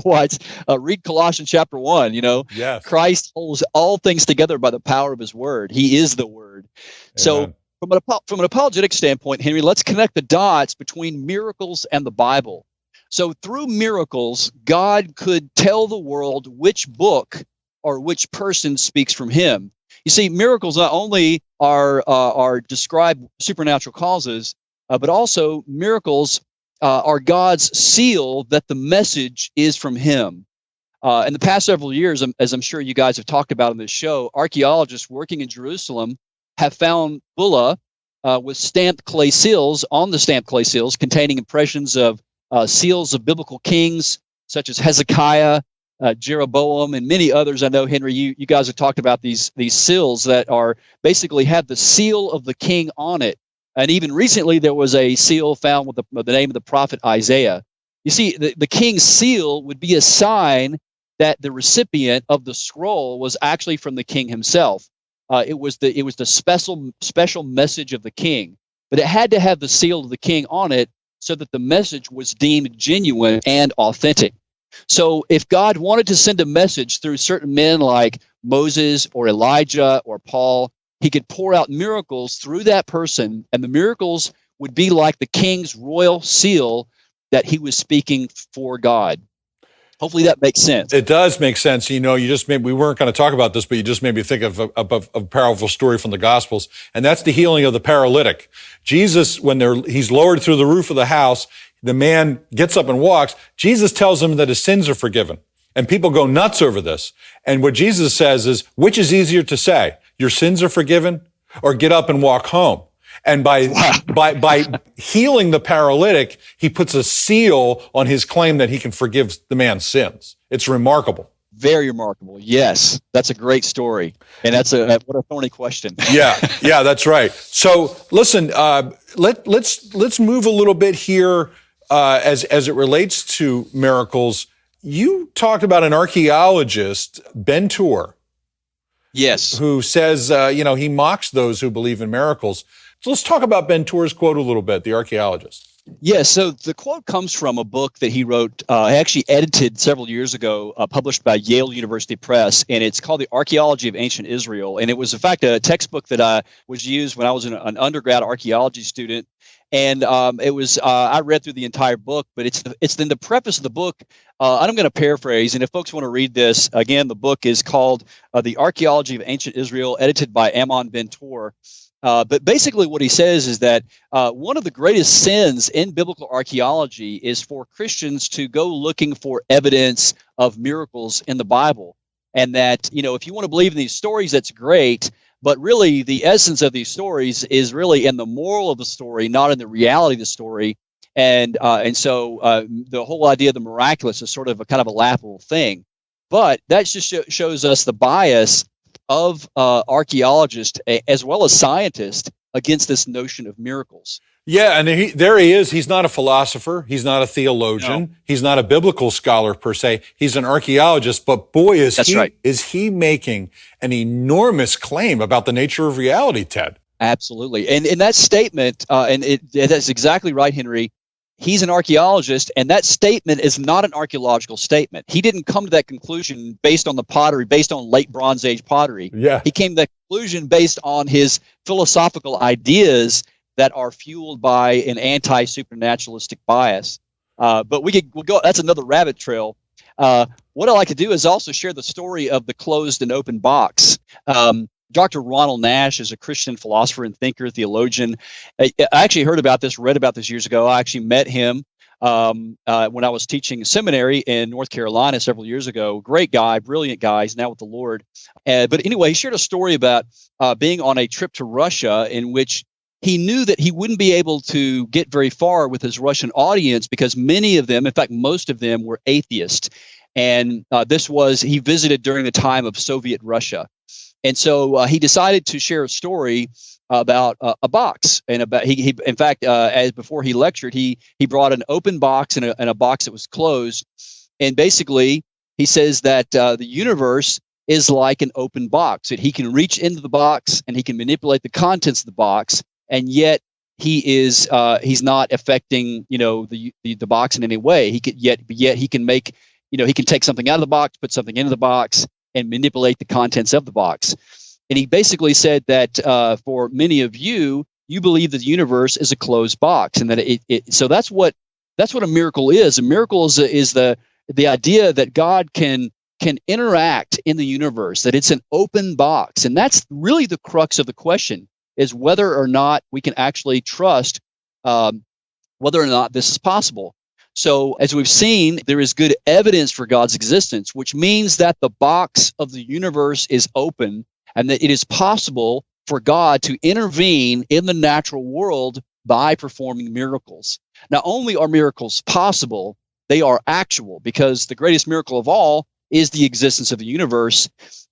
why. It's read Colossians chapter 1. Yes. Christ holds all things together by the power of His word. He is the Word. Amen. So. From an apologetic standpoint, Henry, let's connect the dots between miracles and the Bible. So through miracles, God could tell the world which book or which person speaks from Him. You see, miracles not only are described supernatural causes, but also miracles are God's seal that the message is from Him. In the past several years, as I'm sure you guys have talked about on this show, archaeologists working in Jerusalem have found bulla with stamped clay seals on the stamped clay seals containing impressions of seals of biblical kings such as Hezekiah, Jeroboam, and many others. I know, Henry, you guys have talked about these seals that are basically have the seal of the king on it. And even recently, there was a seal found with the name of the prophet Isaiah. You see, the king's seal would be a sign that the recipient of the scroll was actually from the king himself. It was the special message of the king, but it had to have the seal of the king on it so that the message was deemed genuine and authentic. So if God wanted to send a message through certain men like Moses or Elijah or Paul, He could pour out miracles through that person, and the miracles would be like the king's royal seal that he was speaking for God. Hopefully that makes sense. It does make sense. You just we weren't going to talk about this, but you just made me think of a powerful story from the Gospels, and that's the healing of the paralytic. Jesus, when he's lowered through the roof of the house, the man gets up and walks. Jesus tells him that his sins are forgiven, and people go nuts over this. And what Jesus says is, which is easier to say, your sins are forgiven, or get up and walk home? And by healing the paralytic, He puts a seal on his claim that He can forgive the man's sins. It's remarkable. Very remarkable. Yes, that's a great story, and that's what a thorny question. Yeah, that's right. So listen, let's move a little bit here as it relates to miracles. You talked about an archaeologist, Ben Tour. Yes, who says he mocks those who believe in miracles. So let's talk about Ben Tour's quote a little bit, the archaeologist. Yes, so the quote comes from a book that he wrote, actually edited several years ago, published by Yale University Press, and it's called The Archaeology of Ancient Israel. And it was, in fact, a textbook that was used when I was an undergrad archaeology student. And it was I read through the entire book, but it's in the preface of the book. I'm going to paraphrase, and if folks want to read this, again, the book is called The Archaeology of Ancient Israel, edited by Amon Ben Tour. But basically what he says is that one of the greatest sins in biblical archaeology is for Christians to go looking for evidence of miracles in the Bible. And that, if you want to believe in these stories, that's great. But really, the essence of these stories is really in the moral of the story, not in the reality of the story. And so the whole idea of the miraculous is sort of a kind of a laughable thing. But that just shows us the bias of archaeologists as well as scientists against this notion of miracles. Yeah, and there he is. He's not a philosopher. He's not a theologian. No. He's not a biblical scholar per se. He's an archaeologist. But boy, is he making an enormous claim about the nature of reality, Ted. Absolutely. And in that statement, that's exactly right, Henry. he's an archaeologist, and that statement is not an archaeological statement. He didn't come to that conclusion based on the pottery, based on late Bronze Age pottery. Yeah. He came to that conclusion based on his philosophical ideas that are fueled by an anti-supernaturalistic bias. But we'll go. That's another rabbit trail. What I like to do is also share the story of the closed and open box. Dr. Ronald Nash is a Christian philosopher and thinker, theologian. I actually heard about this, read about this years ago. I actually met him when I was teaching seminary in North Carolina several years ago. Great guy, brilliant guy. He's now with the Lord. But anyway, he shared a story about being on a trip to Russia in which he knew that he wouldn't be able to get very far with his Russian audience because many of them, in fact, most of them were atheists. And he visited during the time of Soviet Russia. And so he decided to share a story about a box, and about he in fact, as before he lectured, he brought an open box and a box that was closed, and basically he says that the universe is like an open box, that he can reach into the box and he can manipulate the contents of the box, and yet he's not affecting the box in any way. He could yet he can make he can take something out of the box, put something into the box, and manipulate the contents of the box. And he basically said that for many of you believe that the universe is a closed box, and that so that's what a miracle is. A miracle is the idea that God can interact in the universe, that it's an open box. And that's really the crux of the question, is whether or not we can actually trust whether or not this is possible. So as we've seen, there is good evidence for God's existence, which means that the box of the universe is open and that it is possible for God to intervene in the natural world by performing miracles. Not only are miracles possible, they are actual, because the greatest miracle of all is the existence of the universe.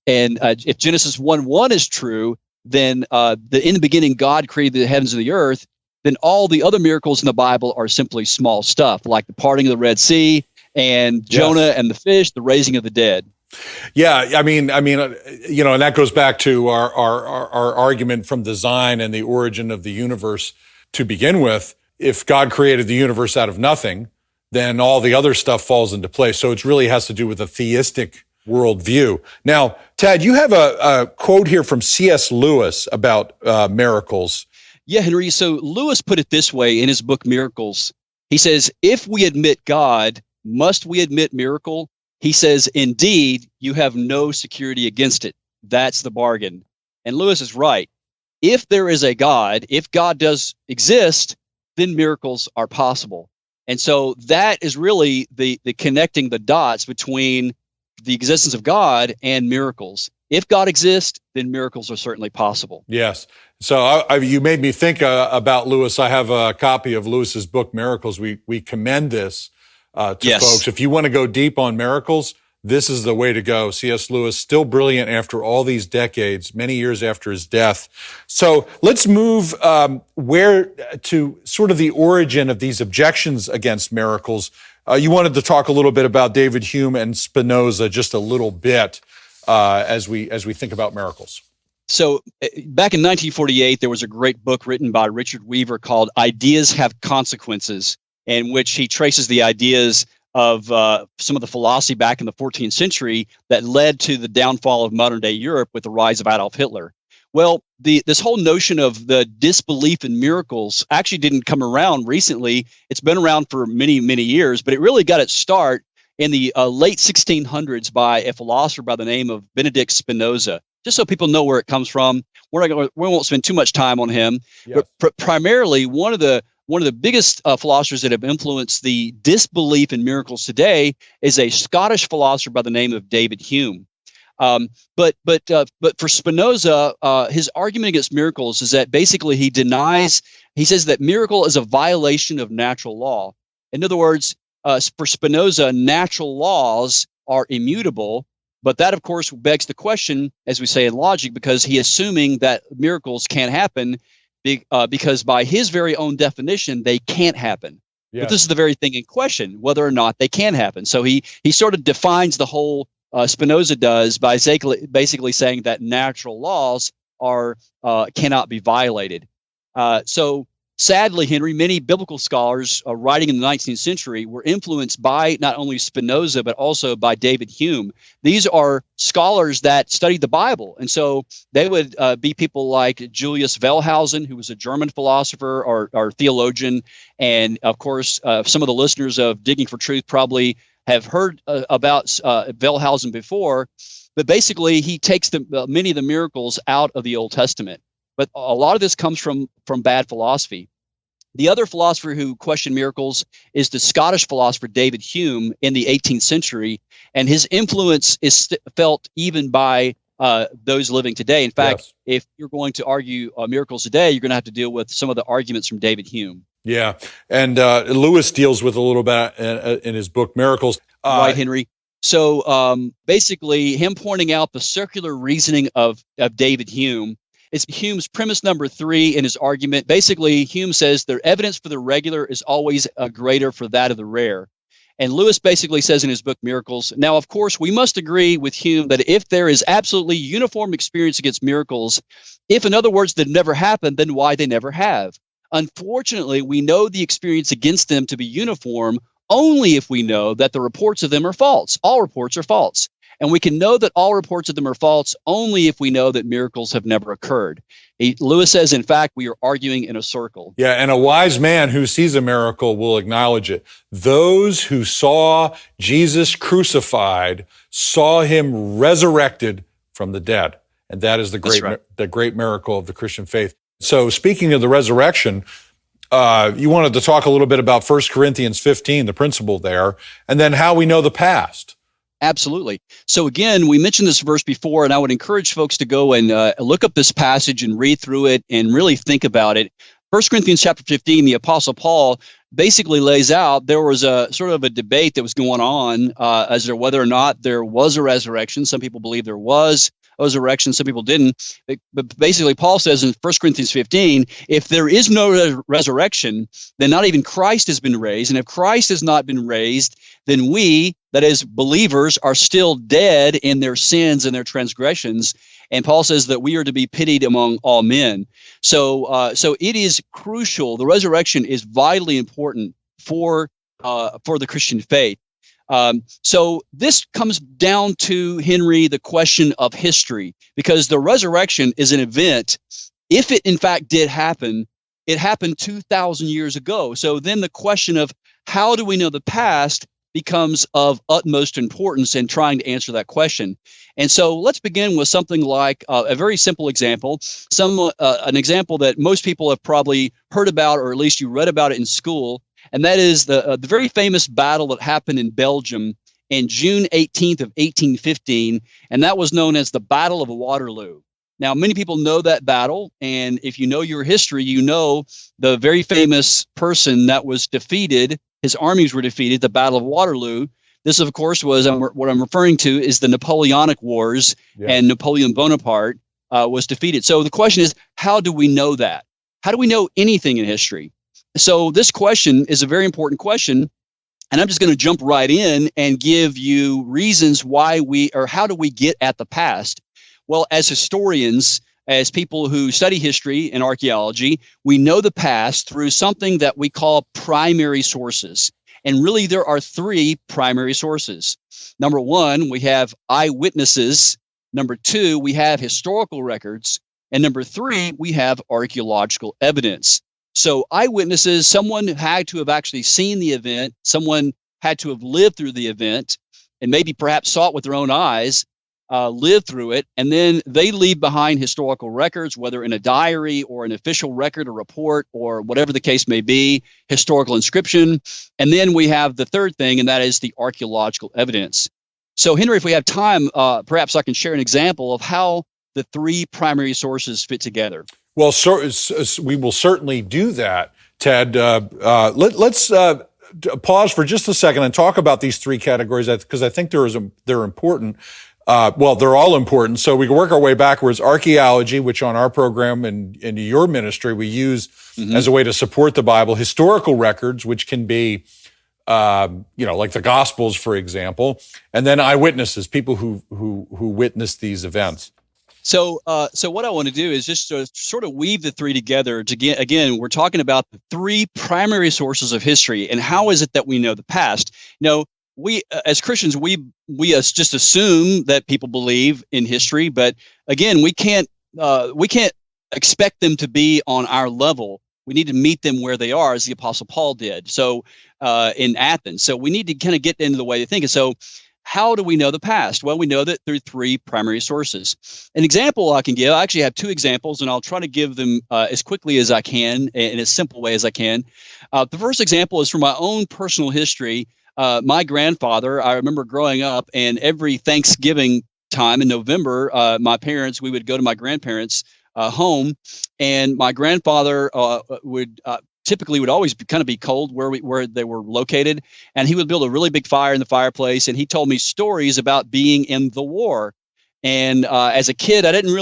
And if Genesis 1:1 is true, then in the beginning God created the heavens and the earth, then all the other miracles in the Bible are simply small stuff, like the parting of the Red Sea and Jonah and the fish, the raising of the dead. Yeah, I mean, and that goes back to our argument from design and the origin of the universe to begin with. If God created the universe out of nothing, then all the other stuff falls into place. So it really has to do with a theistic worldview. Now, Ted, you have a quote here from C.S. Lewis about miracles. Yeah, Henry. So Lewis put it this way in his book, Miracles. He says, if we admit God, must we admit miracle? He says, indeed, you have no security against it. That's the bargain. And Lewis is right. If there is a God, if God does exist, then miracles are possible. And so that is really the connecting the dots between the existence of God and miracles. If God exists, then miracles are certainly possible. Yes. So you made me think about Lewis. I have a copy of Lewis's book, Miracles. We commend this to folks. If you want to go deep on miracles, this is the way to go. C.S. Lewis, still brilliant after all these decades, many years after his death. So let's move to sort of the origin of these objections against miracles. You wanted to talk a little bit about David Hume and Spinoza, just a little bit, as we think about miracles. So back in 1948, there was a great book written by Richard Weaver called Ideas Have Consequences, in which he traces the ideas of some of the philosophy back in the 14th century that led to the downfall of modern-day Europe with the rise of Adolf Hitler. Well, this whole notion of the disbelief in miracles actually didn't come around recently. It's been around for many, many years, but it really got its start in the late 1600s by a philosopher by the name of Benedict Spinoza. Just so people know where it comes from, we won't spend too much time on him. Yes. But primarily, one of the biggest philosophers that have influenced the disbelief in miracles today is a Scottish philosopher by the name of David Hume. But for Spinoza, his argument against miracles is that basically he says that miracle is a violation of natural law. In other words, for Spinoza, natural laws are immutable. But that, of course, begs the question, as we say in logic, because he's assuming that miracles can't happen because by his very own definition, they can't happen. Yes. But this is the very thing in question, whether or not they can happen. So he sort of defines the whole, Spinoza does, by basically saying that natural laws cannot be violated. So sadly, Henry, many biblical scholars writing in the 19th century were influenced by not only Spinoza, but also by David Hume. These are scholars that studied the Bible. And so they would be people like Julius Wellhausen, who was a German philosopher or theologian. And of course, some of the listeners of Digging for Truth probably have heard about Wellhausen before. But basically, he takes many of the miracles out of the Old Testament. But a lot of this comes from bad philosophy. The other philosopher who questioned miracles is the Scottish philosopher David Hume in the 18th century, and his influence is felt even by those living today. In fact, yes, if you're going to argue miracles today, you're going to have to deal with some of the arguments from David Hume. Yeah, and Lewis deals with a little bit in his book Miracles. Right, Henry. So basically, him pointing out the circular reasoning of David Hume. It's Hume's premise number 3 in his argument. Basically, Hume says the evidence for the regular is always greater for that of the rare. And Lewis basically says in his book, Miracles, now, of course, we must agree with Hume that if there is absolutely uniform experience against miracles, if, in other words, they never happened, then why they never have. Unfortunately, we know the experience against them to be uniform only if we know that the reports of them are false. All reports are false. And we can know that all reports of them are false only if we know that miracles have never occurred. Lewis says, in fact, we are arguing in a circle. Yeah, and a wise man who sees a miracle will acknowledge it. Those who saw Jesus crucified saw him resurrected from the dead. And that is the great miracle of the Christian faith. So speaking of the resurrection, you wanted to talk a little bit about 1 Corinthians 15, the principle there, and then how we know the past. Absolutely. So again, we mentioned this verse before, and I would encourage folks to go and look up this passage and read through it and really think about it. 1 Corinthians chapter 15, the Apostle Paul basically lays out there was a sort of a debate that was going on as to whether or not there was a resurrection. Some people believe there was a resurrection, some people didn't. But basically, Paul says in 1 Corinthians 15, if there is no resurrection, then not even Christ has been raised. And if Christ has not been raised, then we, that is, believers, are still dead in their sins and their transgressions. And Paul says that we are to be pitied among all men. So it is crucial. The resurrection is vitally important for the Christian faith. So this comes down to, Henry, the question of history, because the resurrection is an event. If it in fact did happen, it happened 2,000 years ago. So then the question of how do we know the past becomes of utmost importance in trying to answer that question. And so let's begin with something like a very simple example, an example that most people have probably heard about, or at least you read about it in school. And that is the very famous battle that happened in Belgium in June 18th of 1815, and that was known as the Battle of Waterloo. Now, many people know that battle, and if you know your history, you know the very famous person that was defeated, his armies were defeated, the Battle of Waterloo. This, of course, was what I'm referring to is the Napoleonic Wars, yes. And Napoleon Bonaparte was defeated. So the question is, how do we know that? How do we know anything in history? So this question is a very important question, and I'm just going to jump right in and give you reasons why how do we get at the past? Well, as historians, as people who study history and archaeology, we know the past through something that we call primary sources. And really, there are 3 primary sources. Number 1, we have eyewitnesses. Number 2, we have historical records. And number 3, we have archaeological evidence. So eyewitnesses, someone had to have actually seen the event, someone had to have lived through the event, and maybe perhaps saw it with their own eyes, lived through it, and then they leave behind historical records, whether in a diary or an official record or report or whatever the case may be, historical inscription. And then we have the third thing, and that is the archaeological evidence. So Henry, if we have time, perhaps I can share an example of how the 3 primary sources fit together. Well, we will certainly do that, Ted. Let's pause for just a second and talk about these 3 categories, because I think they're important. Well, they're all important. So we can work our way backwards. Archaeology, which on our program and in your ministry we use as a way to support the Bible. Historical records, which can be, like the Gospels, for example, and then eyewitnesses, people who witnessed these events. So what I want to do is just to sort of weave the three together. Again, we're talking about the three primary sources of history, and how is it that we know the past? We as Christians, we just assume that people believe in history, but again, we can't expect them to be on our level. We need to meet them where they are, as the Apostle Paul did. So in Athens, so we need to kind of get into the way they think. And so, how do we know the past? Well, we know that through three primary sources. An example I can give, I actually have two examples, and I'll try to give them as quickly as I can, in a simple way as I can. The first example is from my own personal history. My grandfather, I remember growing up, and every Thanksgiving time in November, we would go to my grandparents' home, and my grandfather would always be cold where they were located, and he would build a really big fire in the fireplace, and he told me stories about being in the war. And as a kid, it didn't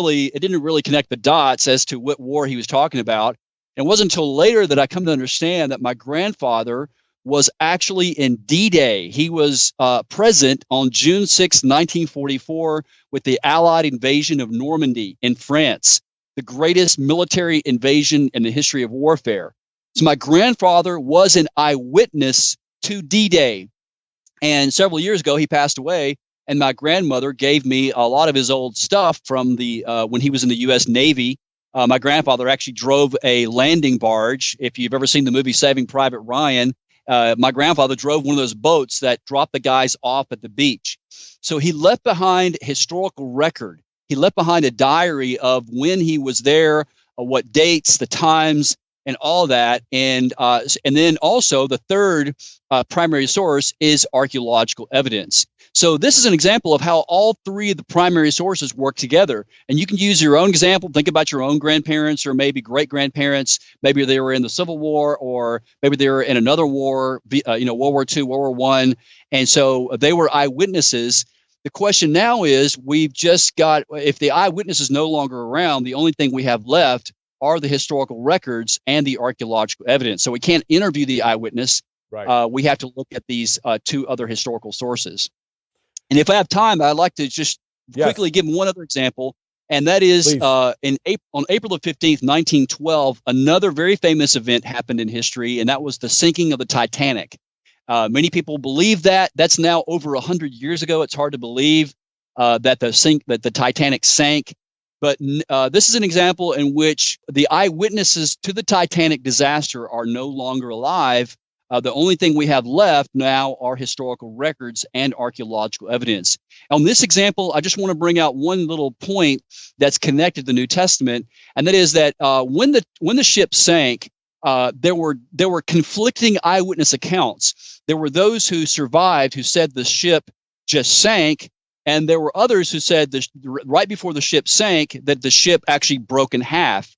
really connect the dots as to what war he was talking about. And it wasn't until later that I come to understand that my grandfather was actually in D-Day. He was present on June 6, 1944, with the Allied invasion of Normandy in France, the greatest military invasion in the history of warfare. So my grandfather was an eyewitness to D-Day. And several years ago, he passed away, and my grandmother gave me a lot of his old stuff from when he was in the U.S. Navy. My grandfather actually drove a landing barge. If you've ever seen the movie Saving Private Ryan, my grandfather drove one of those boats that dropped the guys off at the beach. So he left behind historical record. He left behind a diary of when he was there, what dates, the times, and all that. And then also the third primary source is archaeological evidence. So this is an example of how all three of the primary sources work together. And you can use your own example. Think about your own grandparents or maybe great-grandparents. Maybe they were in the Civil War, or maybe they were in another war, World War II, World War I. And so they were eyewitnesses. The question now is, if the eyewitness is no longer around, the only thing we have left are the historical records and the archaeological evidence. So we can't interview the eyewitness. Right. We have to look at these two other historical sources. And if I have time, I'd like to just quickly give one other example, and that is on April the 15th, 1912, another very famous event happened in history, and that was the sinking of the Titanic. Many people believe that. That's now over 100 years ago. It's hard to believe that the Titanic sank. But this is an example in which the eyewitnesses to the Titanic disaster are no longer alive. The only thing we have left now are historical records and archaeological evidence. On this example, I just want to bring out one little point that's connected to the New Testament, and that is that when the ship sank, there were conflicting eyewitness accounts. There were those who survived who said the ship just sank, and there were others who said right before the ship sank that the ship actually broke in half.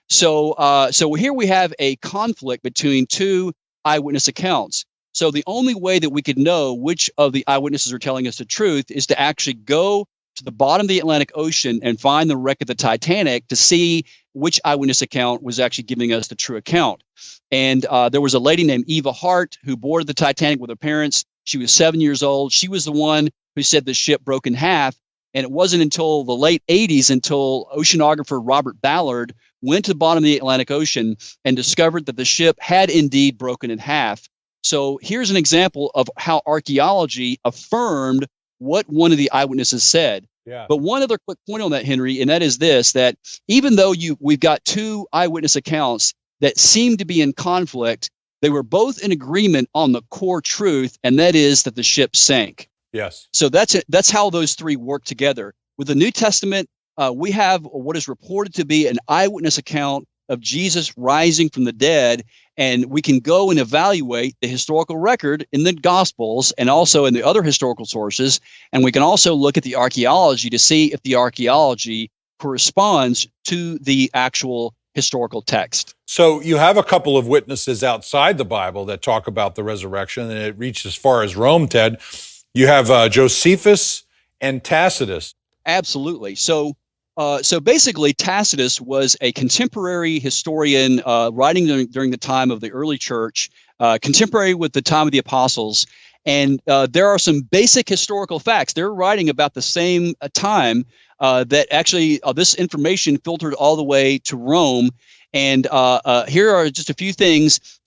So here we have a conflict between two eyewitness accounts. So the only way that we could know which of the eyewitnesses are telling us the truth is to actually go to the bottom of the Atlantic Ocean and find the wreck of the Titanic to see which eyewitness account was actually giving us the true account. And there was a lady named Eva Hart who boarded the Titanic with her parents. She was 7 years old. She was the one who said the ship broke in half. And it wasn't until the late 80s until oceanographer Robert Ballard went to the bottom of the Atlantic Ocean and discovered that the ship had indeed broken in half. So here's an example of how archaeology affirmed what one of the eyewitnesses said. Yeah. But one other quick point on that, Henry, and that is this, that even though we've got two eyewitness accounts that seem to be in conflict, they were both in agreement on the core truth, and that is that the ship sank. Yes. So that's how those three work together. With the New Testament, we have what is reported to be an eyewitness account of Jesus rising from the dead, and we can go and evaluate the historical record in the Gospels and also in the other historical sources, and we can also look at the archaeology to see if the archaeology corresponds to the actual historical text. So you have a couple of witnesses outside the Bible that talk about the resurrection, and it reached as far as Rome, Ted. You have Josephus and Tacitus. Absolutely. So basically, Tacitus was a contemporary historian writing during the time of the early church, contemporary with the time of the apostles. And there are some basic historical facts. They're writing about the same time that actually this information filtered all the way to Rome. And here are just a few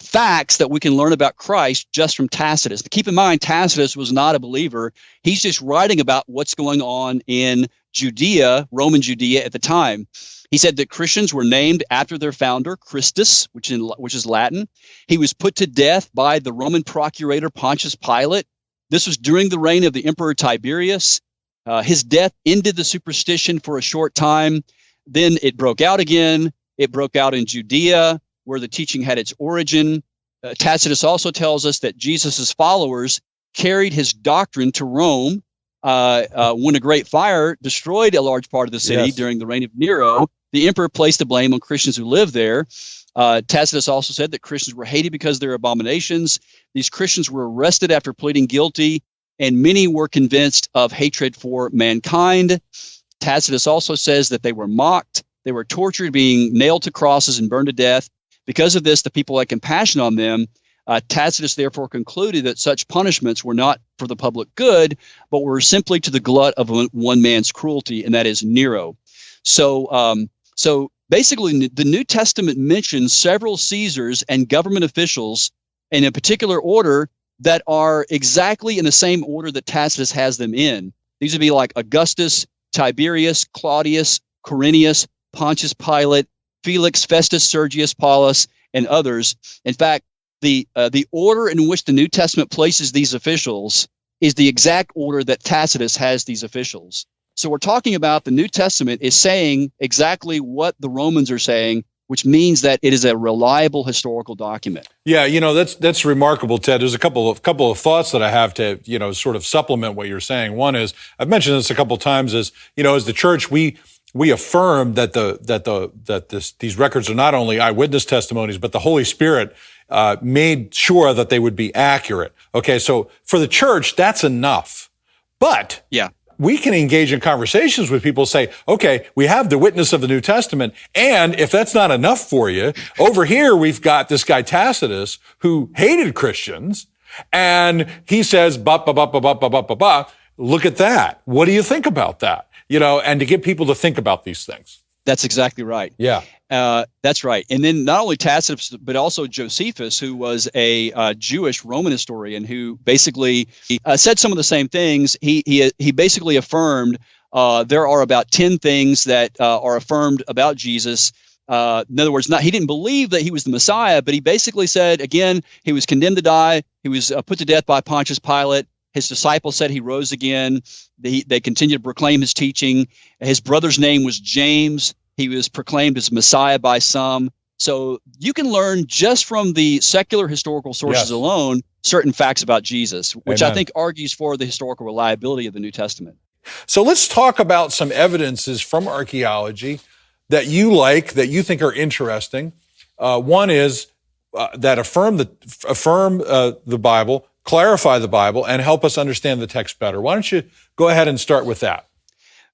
facts that we can learn about Christ just from Tacitus. Keep in mind, Tacitus was not a believer. He's just writing about what's going on in Judea, Roman Judea at the time. He said that Christians were named after their founder, Christus, which is Latin. He was put to death by the Roman procurator Pontius Pilate. This was during the reign of the Emperor Tiberius. His death ended the superstition for a short time. Then it broke out again. It broke out in Judea, where the teaching had its origin. Tacitus also tells us that Jesus' followers carried his doctrine to Rome when a great fire destroyed a large part of the city during the reign of Nero. The emperor placed the blame on Christians who lived there. Tacitus also said that Christians were hated because of their abominations. These Christians were arrested after pleading guilty, and many were convinced of hatred for mankind. Tacitus also says that they were mocked. They were tortured, being nailed to crosses and burned to death. Because of this, the people had compassion on them. Tacitus therefore concluded that such punishments were not for the public good, but were simply to the glut of one man's cruelty, and that is Nero. So basically, the New Testament mentions several Caesars and government officials in a particular order that are exactly in the same order that Tacitus has them in. These would be like Augustus, Tiberius, Claudius, Quirinius, Pontius Pilate, Felix, Festus, Sergius, Paulus, and others. In fact, the order in which the New Testament places these officials is the exact order that Tacitus has these officials. So we're talking about the New Testament is saying exactly what the Romans are saying, which means that it is a reliable historical document. Yeah, that's remarkable, Ted. There's a couple of thoughts that I have to, sort of supplement what you're saying. One is, I've mentioned this a couple of times, as the church, we affirm that these records are not only eyewitness testimonies, but the Holy Spirit made sure that they would be accurate. Okay, so for the church, that's enough. But we can engage in conversations with people, say, okay, we have the witness of the New Testament, and if that's not enough for you, over here we've got this guy Tacitus who hated Christians, and he says, look at that. What do you think about that? And to get people to think about these things. That's exactly right. Yeah. That's right. And then not only Tacitus, but also Josephus, who was a Jewish Roman historian who basically said some of the same things. He basically affirmed there are about 10 things that are affirmed about Jesus. In other words, he didn't believe that he was the Messiah, but he basically said, again, he was condemned to die. He was put to death by Pontius Pilate. His disciples said he rose again. They continued to proclaim his teaching. His brother's name was James. He was proclaimed as Messiah by some. So you can learn just from the secular historical sources alone certain facts about Jesus, which I think argues for the historical reliability of the New Testament. So let's talk about some evidences from archaeology that you think are interesting. One is that affirm the Bible, clarify the Bible, and help us understand the text better. Why don't you go ahead and start with that?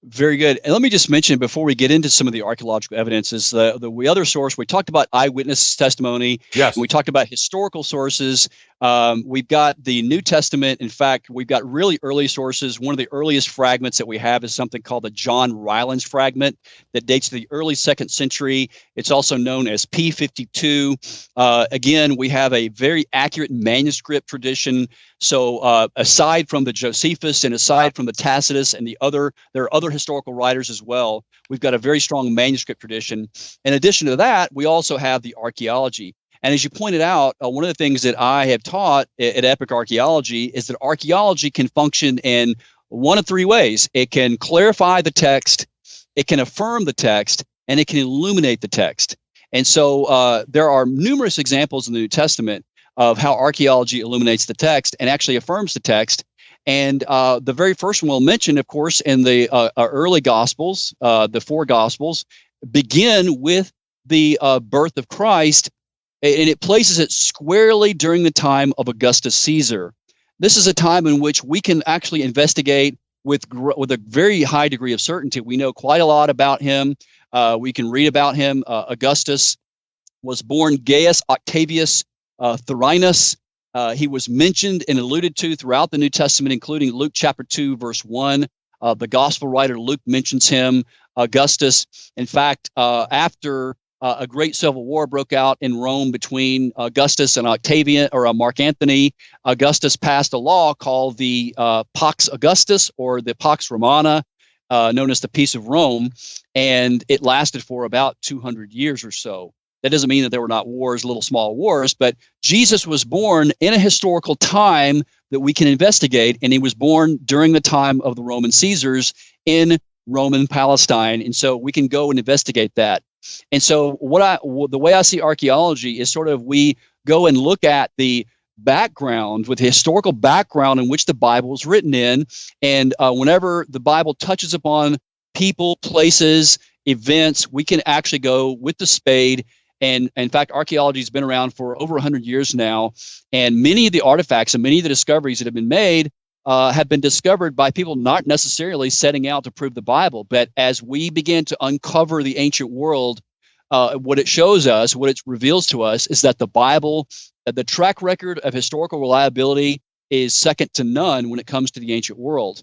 Very good. And let me just mention before we get into some of the archaeological evidence is the other source. We talked about eyewitness testimony. Yes. And we talked about historical sources. We've got the New Testament. In fact, we've got really early sources. One of the earliest fragments that we have is something called the John Rylands fragment that dates to the early 2nd century. It's also known as P52. Again, we have a very accurate manuscript tradition. So aside from the Josephus and aside from the Tacitus and there are other historical writers as well. We've got a very strong manuscript tradition. In addition to that, we also have the archaeology. And as you pointed out, one of the things that I have taught at Epic Archaeology is that archaeology can function in one of three ways. It can clarify the text, it can affirm the text, and it can illuminate the text. And so there are numerous examples in the New Testament of how archaeology illuminates the text and actually affirms the text. And the very first one we'll mention, of course, in the early Gospels, the 4 Gospels, begin with the birth of Christ, and it places it squarely during the time of Augustus Caesar. This is a time in which we can actually investigate with a very high degree of certainty. We know quite a lot about him. We can read about him. Augustus was born Gaius Octavius Thurinus. He was mentioned and alluded to throughout the New Testament, including Luke chapter 2, verse 1. The gospel writer Luke mentions him, Augustus. In fact, after a great civil war broke out in Rome between Augustus and Octavian, or Mark Antony, Augustus passed a law called the Pax Augustus, or the Pax Romana, known as the Peace of Rome, and it lasted for about 200 years or so. That doesn't mean that there were not wars, little small wars, but Jesus was born in a historical time that we can investigate, and he was born during the time of the Roman Caesars in Roman Palestine, and so we can go and investigate that. And so the way I see archaeology is sort of we go and look at the background, with the historical background in which the Bible is written in, and whenever the Bible touches upon people, places, events, we can actually go with the spade. And in fact, archaeology has been around for over 100 years now, and many of the artifacts and many of the discoveries that have been made have been discovered by people not necessarily setting out to prove the Bible. But as we begin to uncover the ancient world, what it shows us, what it reveals to us, is that the Bible, the track record of historical reliability is second to none when it comes to the ancient world.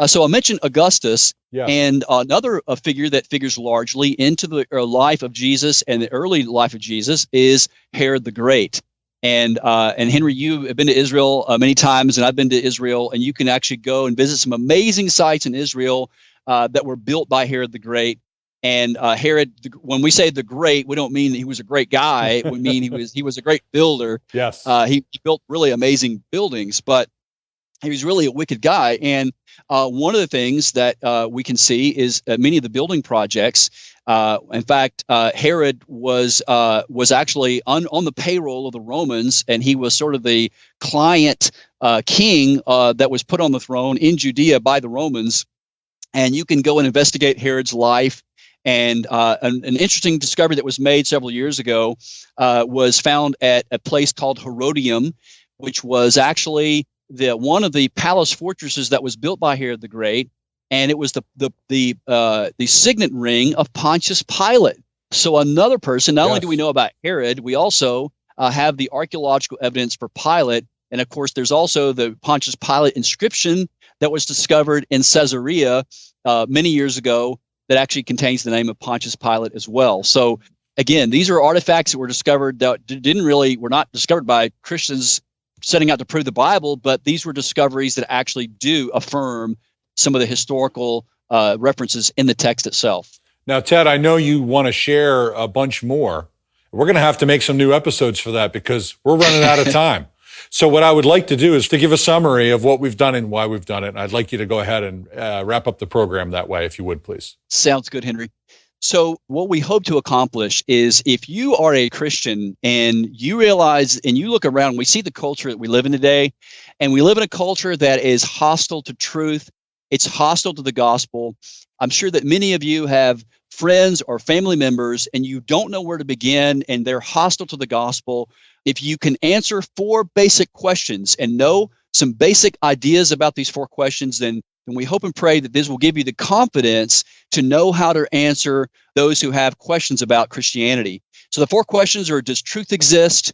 So I mentioned Augustus, and another figure that figures largely into the life of Jesus and the early life of Jesus is Herod the Great. And Henry, you have been to Israel many times, and I've been to Israel, and you can actually go and visit some amazing sites in Israel that were built by Herod the Great. And Herod, when we say the Great, we don't mean that he was a great guy. We mean he was a great builder. Yes, he built really amazing buildings, but he was really a wicked guy. And one of the things that we can see is many of the building projects. In fact, Herod was actually on the payroll of the Romans, and he was sort of the client king that was put on the throne in Judea by the Romans. And you can go and investigate Herod's life. And an interesting discovery that was made several years ago was found at a place called Herodium, which was actually one of the palace fortresses that was built by Herod the Great, and it was the signet ring of Pontius Pilate. So another person. Not only do we know about Herod, we also have the archaeological evidence for Pilate, and of course, there's also the Pontius Pilate inscription that was discovered in Caesarea many years ago that actually contains the name of Pontius Pilate as well. So again, these are artifacts that were discovered that were not discovered by Christians setting out to prove the Bible, but these were discoveries that actually do affirm some of the historical references in the text itself. Now, Ted, I know you want to share a bunch more. We're going to have to make some new episodes for that because we're running out of time. So what I would like to do is to give a summary of what we've done and why we've done it. And I'd like you to go ahead and wrap up the program that way, if you would, please. Sounds good, Henry. So what we hope to accomplish is, if you are a Christian and you realize and you look around, we see the culture that we live in today, and we live in a culture that is hostile to truth. It's hostile to the gospel. I'm sure that many of you have friends or family members and you don't know where to begin, and they're hostile to the gospel. If you can answer 4 basic questions and know some basic ideas about these 4 questions, then we hope and pray that this will give you the confidence to know how to answer those who have questions about Christianity. So the 4 questions are: does truth exist?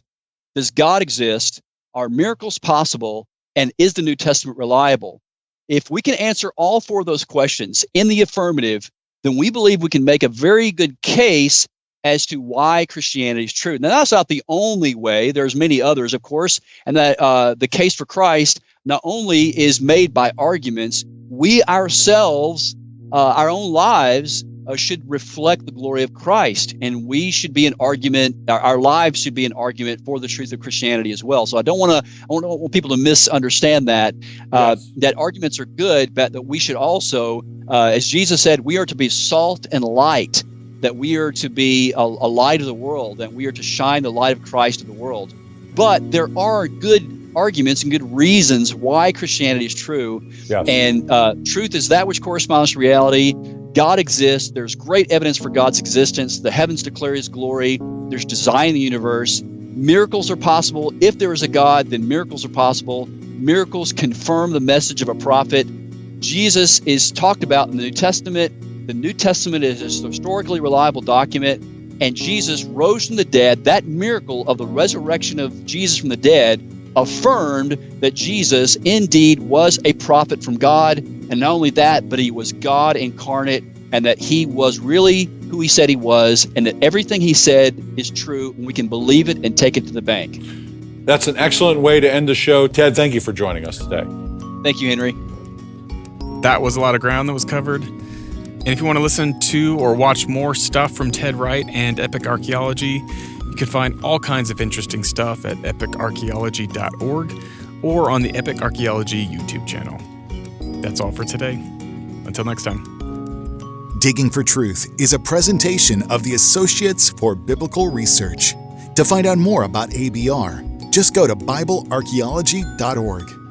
Does God exist? Are miracles possible? And is the New Testament reliable? If we can answer all 4 of those questions in the affirmative, then we believe we can make a very good case as to why Christianity is true. Now, that's not the only way. There's many others, of course, and that the case for Christ not only is made by arguments, we ourselves, our own lives, should reflect the glory of Christ, and we should be an argument. Our lives should be an argument for the truth of Christianity as well. So I don't want people to misunderstand that. That arguments are good, but that we should also, as Jesus said, we are to be salt and light. That we are to be a light of the world, that we are to shine the light of Christ to the world. But there are good arguments and good reasons why Christianity is true. Yes. And truth is that which corresponds to reality. God exists. There's great evidence for God's existence. The heavens declare his glory. There's design in the universe. Miracles are possible. If there is a God, then miracles are possible. Miracles confirm the message of a prophet. Jesus is talked about in the New Testament. The New Testament is a historically reliable document, and Jesus rose from the dead. That miracle of the resurrection of Jesus from the dead affirmed that Jesus indeed was a prophet from God. And not only that, but he was God incarnate, and that he was really who he said he was, and that everything he said is true, and we can believe it and take it to the bank. That's an excellent way to end the show. Ted, thank you for joining us today. Thank you, Henry. That was a lot of ground that was covered. And if you want to listen to or watch more stuff from Ted Wright and Epic Archaeology, you can find all kinds of interesting stuff at epicarchaeology.org or on the Epic Archaeology YouTube channel. That's all for today. Until next time. Digging for Truth is a presentation of the Associates for Biblical Research. To find out more about ABR, just go to BibleArchaeology.org.